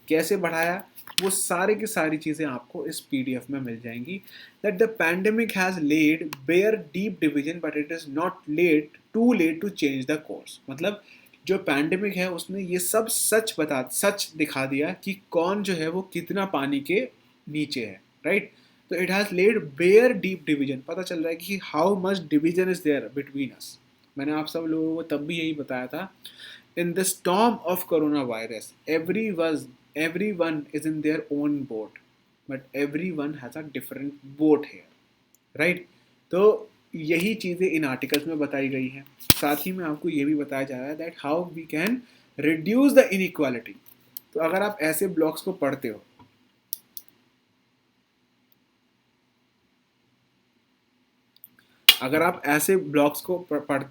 कैसे बढ़ाया, वो सारे की सारी चीज़ें आपको इस पीडीएफ में मिल जाएंगी. That the pandemic has laid bare deep division but it is not too late to change the course. मतलब जो पैंडेमिक है उसने ये सब सच दिखा दिया कि कौन जो है वो कितना पानी के नीचे है. राइट. तो it has laid bare deep division. पता चल रहा है कि how much division is there between us. मैंने आप सब लोगों को तब भी यही बताया था. In the storm of corona virus everyone is in their own boat but everyone has a different boat here. Right. तो यही चीज़ें इन आर्टिकल्स में बताई गई हैं. साथ ही में आपको ये भी बताया जा रहा है that how we can reduce the inequality. तो अगर आप ऐसे ब्लॉग्स को पढ़ते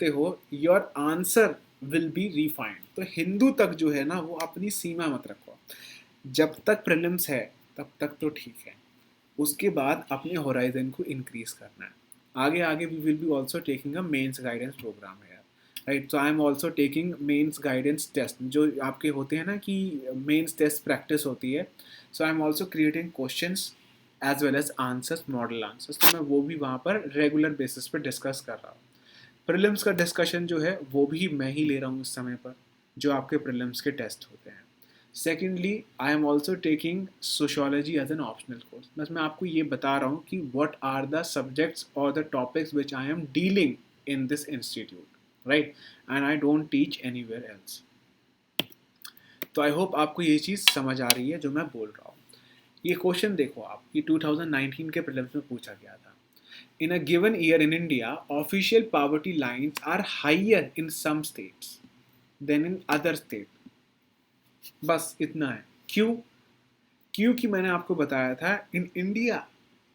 हो, your answer will be refined. तो हिंदू तक जो है ना वो अपनी सीमा मत रखो. जब तक प्रीलिम्स है तब तक तो ठीक है, उसके बाद अपने होराइजन को इंक्रीज करना है. आगे आगे we will be also taking a mains guidance programme है. Right. So I am also taking mains guidance test जो आपके होते हैं ना कि मेंस टेस्ट प्रैक्टिस होती है. So I am also creating questions as well as answers, model answers. तो मैं वो भी वहाँ पर रेगुलर बेसिस पर डिस्कस कर रहा हूँ. प्रीलिम्स का डिस्कशन जो है वो भी मैं ही ले रहा हूँ इस समय पर, जो आपके प्रीलिम्स के टेस्ट होते हैं. Secondly I am also taking sociology as an optional course. बस मैं आपको ये बता रहा हूँ कि व्हाट आर द सब्जेक्ट्स और the topics which I am dealing in this institute. Right. And I don't teach anywhere else. तो आई होप आपको ये चीज़ समझ आ रही है जो मैं बोल रहा हूँ. ये क्वेश्चन देखो आप, ये 2019 के प्रीलिम्स में पूछा गया था. In a given year in India, official poverty lines are higher in some states than in other states. बस इतना है. क्योंकि मैंने आपको बताया था in India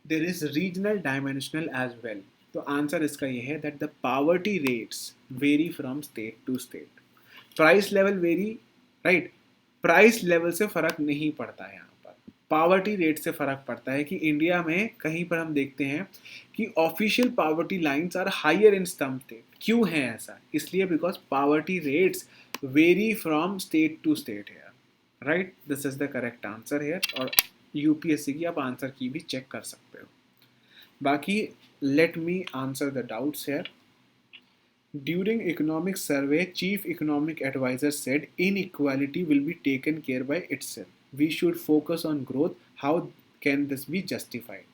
there is regional dimensional as well. तो आंसर इसका ये है that the poverty rates vary from state to state. Price level vary. Right. Price level से फ़र्क नहीं पड़ता है यहाँ पर, पावर्टी रेट से फ़र्क पड़ता है. कि इंडिया में कहीं पर हम देखते हैं कि official poverty lines are higher in some state. क्यों है ऐसा? इसलिए because poverty rates vary from state to state है. Right. This is the correct answer here. और यूपीएससी की आप आंसर की भी चेक कर सकते हो. बाकी let me answer the doubts here. During economic survey, Chief Economic Advisor said inequality will be taken care by itself. We should focus on growth. How can this be justified?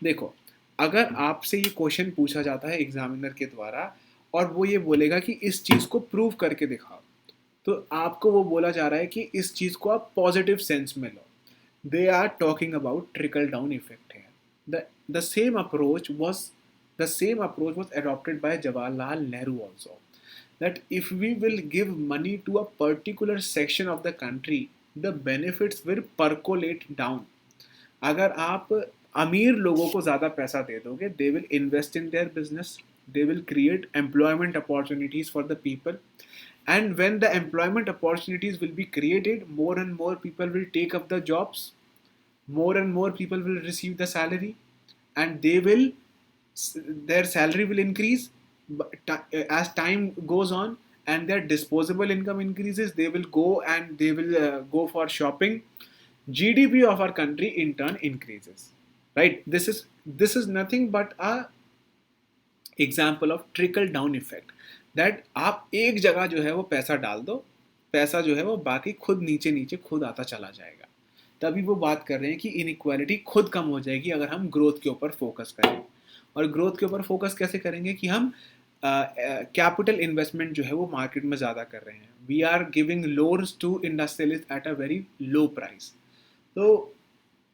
देखो, अगर आपसे ये question पूछा जाता है examiner के द्वारा और वो ये बोलेगा कि इस चीज़ को प्रूव करके दिखाओ, तो आपको वो बोला जा रहा है कि इस चीज़ को आप पॉजिटिव सेंस में लो. They are talking about trickle down effect है. The same approach was adopted by Jawaharlal Nehru also. That if we will give money to a particular section of the country, the benefits will percolate down. अगर आप अमीर लोगों को ज़्यादा पैसा दे दोगे, they will invest in their business, they will create employment opportunities for the people, and when the employment opportunities will be created, more and more people will take up the jobs, more and more people will receive the salary, and they will, their salary will increase as time goes on, and their disposable income increases. They will go and they will go for shopping. GDP of our country in turn increases, right? This is nothing but a example of trickle down effect, that आप एक जगह जो है वो पैसा डाल दो, पैसा जो है वो बाकी खुद नीचे नीचे खुद आता चला जाएगा। तभी वो बात कर रहे हैं कि इनइक्वालिटी खुद कम हो जाएगी अगर हम ग्रोथ के ऊपर फोकस करें। और ग्रोथ के ऊपर फोकस कैसे करेंगे कि हम कैपिटल इन्वेस्टमेंट जो है वो मार्केट में ज़्यादा कर रहे हैं। We are giving loans to industrialist at a very low price. तो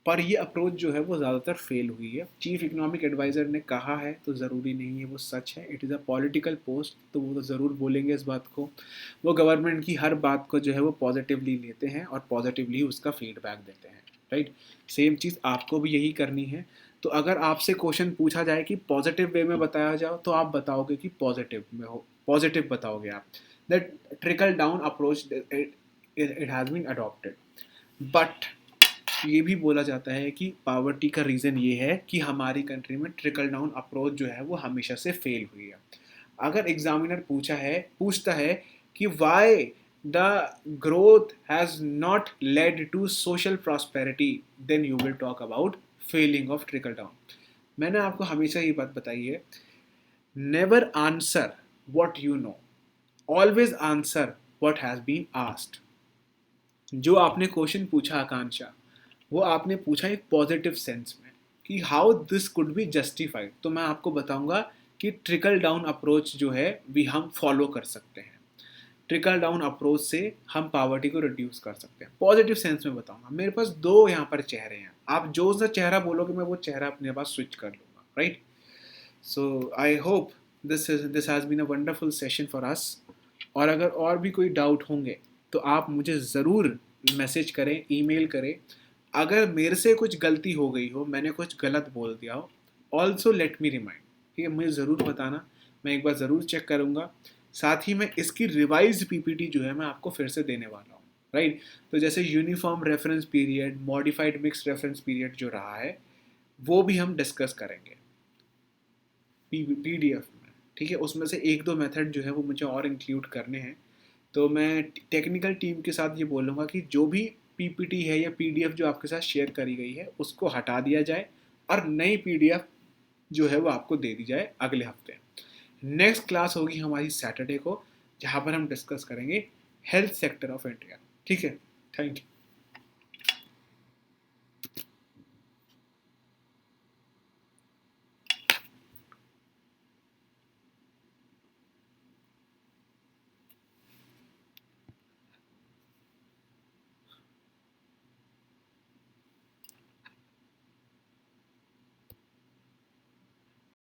पर ये अप्रोच जो है वो ज़्यादातर फेल हुई है। चीफ इकोनॉमिक एडवाइज़र ने कहा है तो ज़रूरी नहीं है वो सच है, it is a political post, तो वो तो ज़रूर बोलेंगे इस बात को। वो गवर्नमेंट की हर बात को जो है वो पॉजिटिवली लेते हैं और पॉजिटिवली उसका फीडबैक देते हैं, राइट। सेम चीज़ आपको भी यही करनी है। तो अगर आपसे क्वेश्चन पूछा जाए कि पॉजिटिव वे में बताया जाओ, तो आप बताओगे कि पॉजिटिव में हो, पॉजिटिव बताओगे आप, that trickle down approach it has been adopted. But ये भी बोला जाता है कि पावर्टी का रीज़न ये है कि हमारी कंट्री में ट्रिकल डाउन अप्रोच जो है वो हमेशा से फेल हुई है। अगर एग्जामिनर पूछता है कि why the growth has not led to social prosperity, then you will talk about failing of trickle down. मैंने आपको हमेशा ये बात बताई है, never answer what you know, always answer what has been asked. जो आपने क्वेश्चन पूछा आकांक्षा, वो आपने पूछा एक पॉजिटिव सेंस में कि how this could be justified, तो मैं आपको बताऊंगा कि ट्रिकल डाउन अप्रोच जो है भी हम फॉलो कर सकते हैं। ट्रिकल डाउन अप्रोच से हम पावर्टी को रिड्यूस कर सकते हैं। पॉजिटिव सेंस में बताऊंगा। मेरे पास दो यहाँ पर चेहरे हैं, आप जो सा चेहरा बोलोगे मैं वो चेहरा अपने पास स्विच कर लूँगा, right. So I hope this has been a wonderful session for us. और अगर और भी कोई डाउट होंगे तो आप मुझे ज़रूर मैसेज करें, ईमेल करें। अगर मेरे से कुछ गलती हो गई हो, मैंने कुछ गलत बोल दिया हो, ऑल्सो लेट मी रिमाइंड, ठीक है, मुझे ज़रूर बताना, मैं एक बार ज़रूर चेक करूँगा। साथ ही मैं इसकी रिवाइज पीपीटी जो है मैं आपको फिर से देने वाला हूँ, राइट। तो जैसे uniform reference period, modified mix reference period जो रहा है वो भी हम डिस्कस करेंगे पीडीएफ में, ठीक है। उसमें से एक दो मेथड जो है वो मुझे और इंक्लूड करने हैं। तो मैं टेक्निकल टीम के साथ ये बोलूँगा कि जो भी पीपीटी है या पीडीएफ जो आपके साथ शेयर करी गई है उसको हटा दिया जाए और नई पीडीएफ जो है वो आपको दे दी जाए अगले हफ्ते। नेक्स्ट क्लास होगी हमारी सैटरडे को, जहाँ पर हम डिस्कस करेंगे हेल्थ सेक्टर ऑफ इंडिया, ठीक है। Thank you.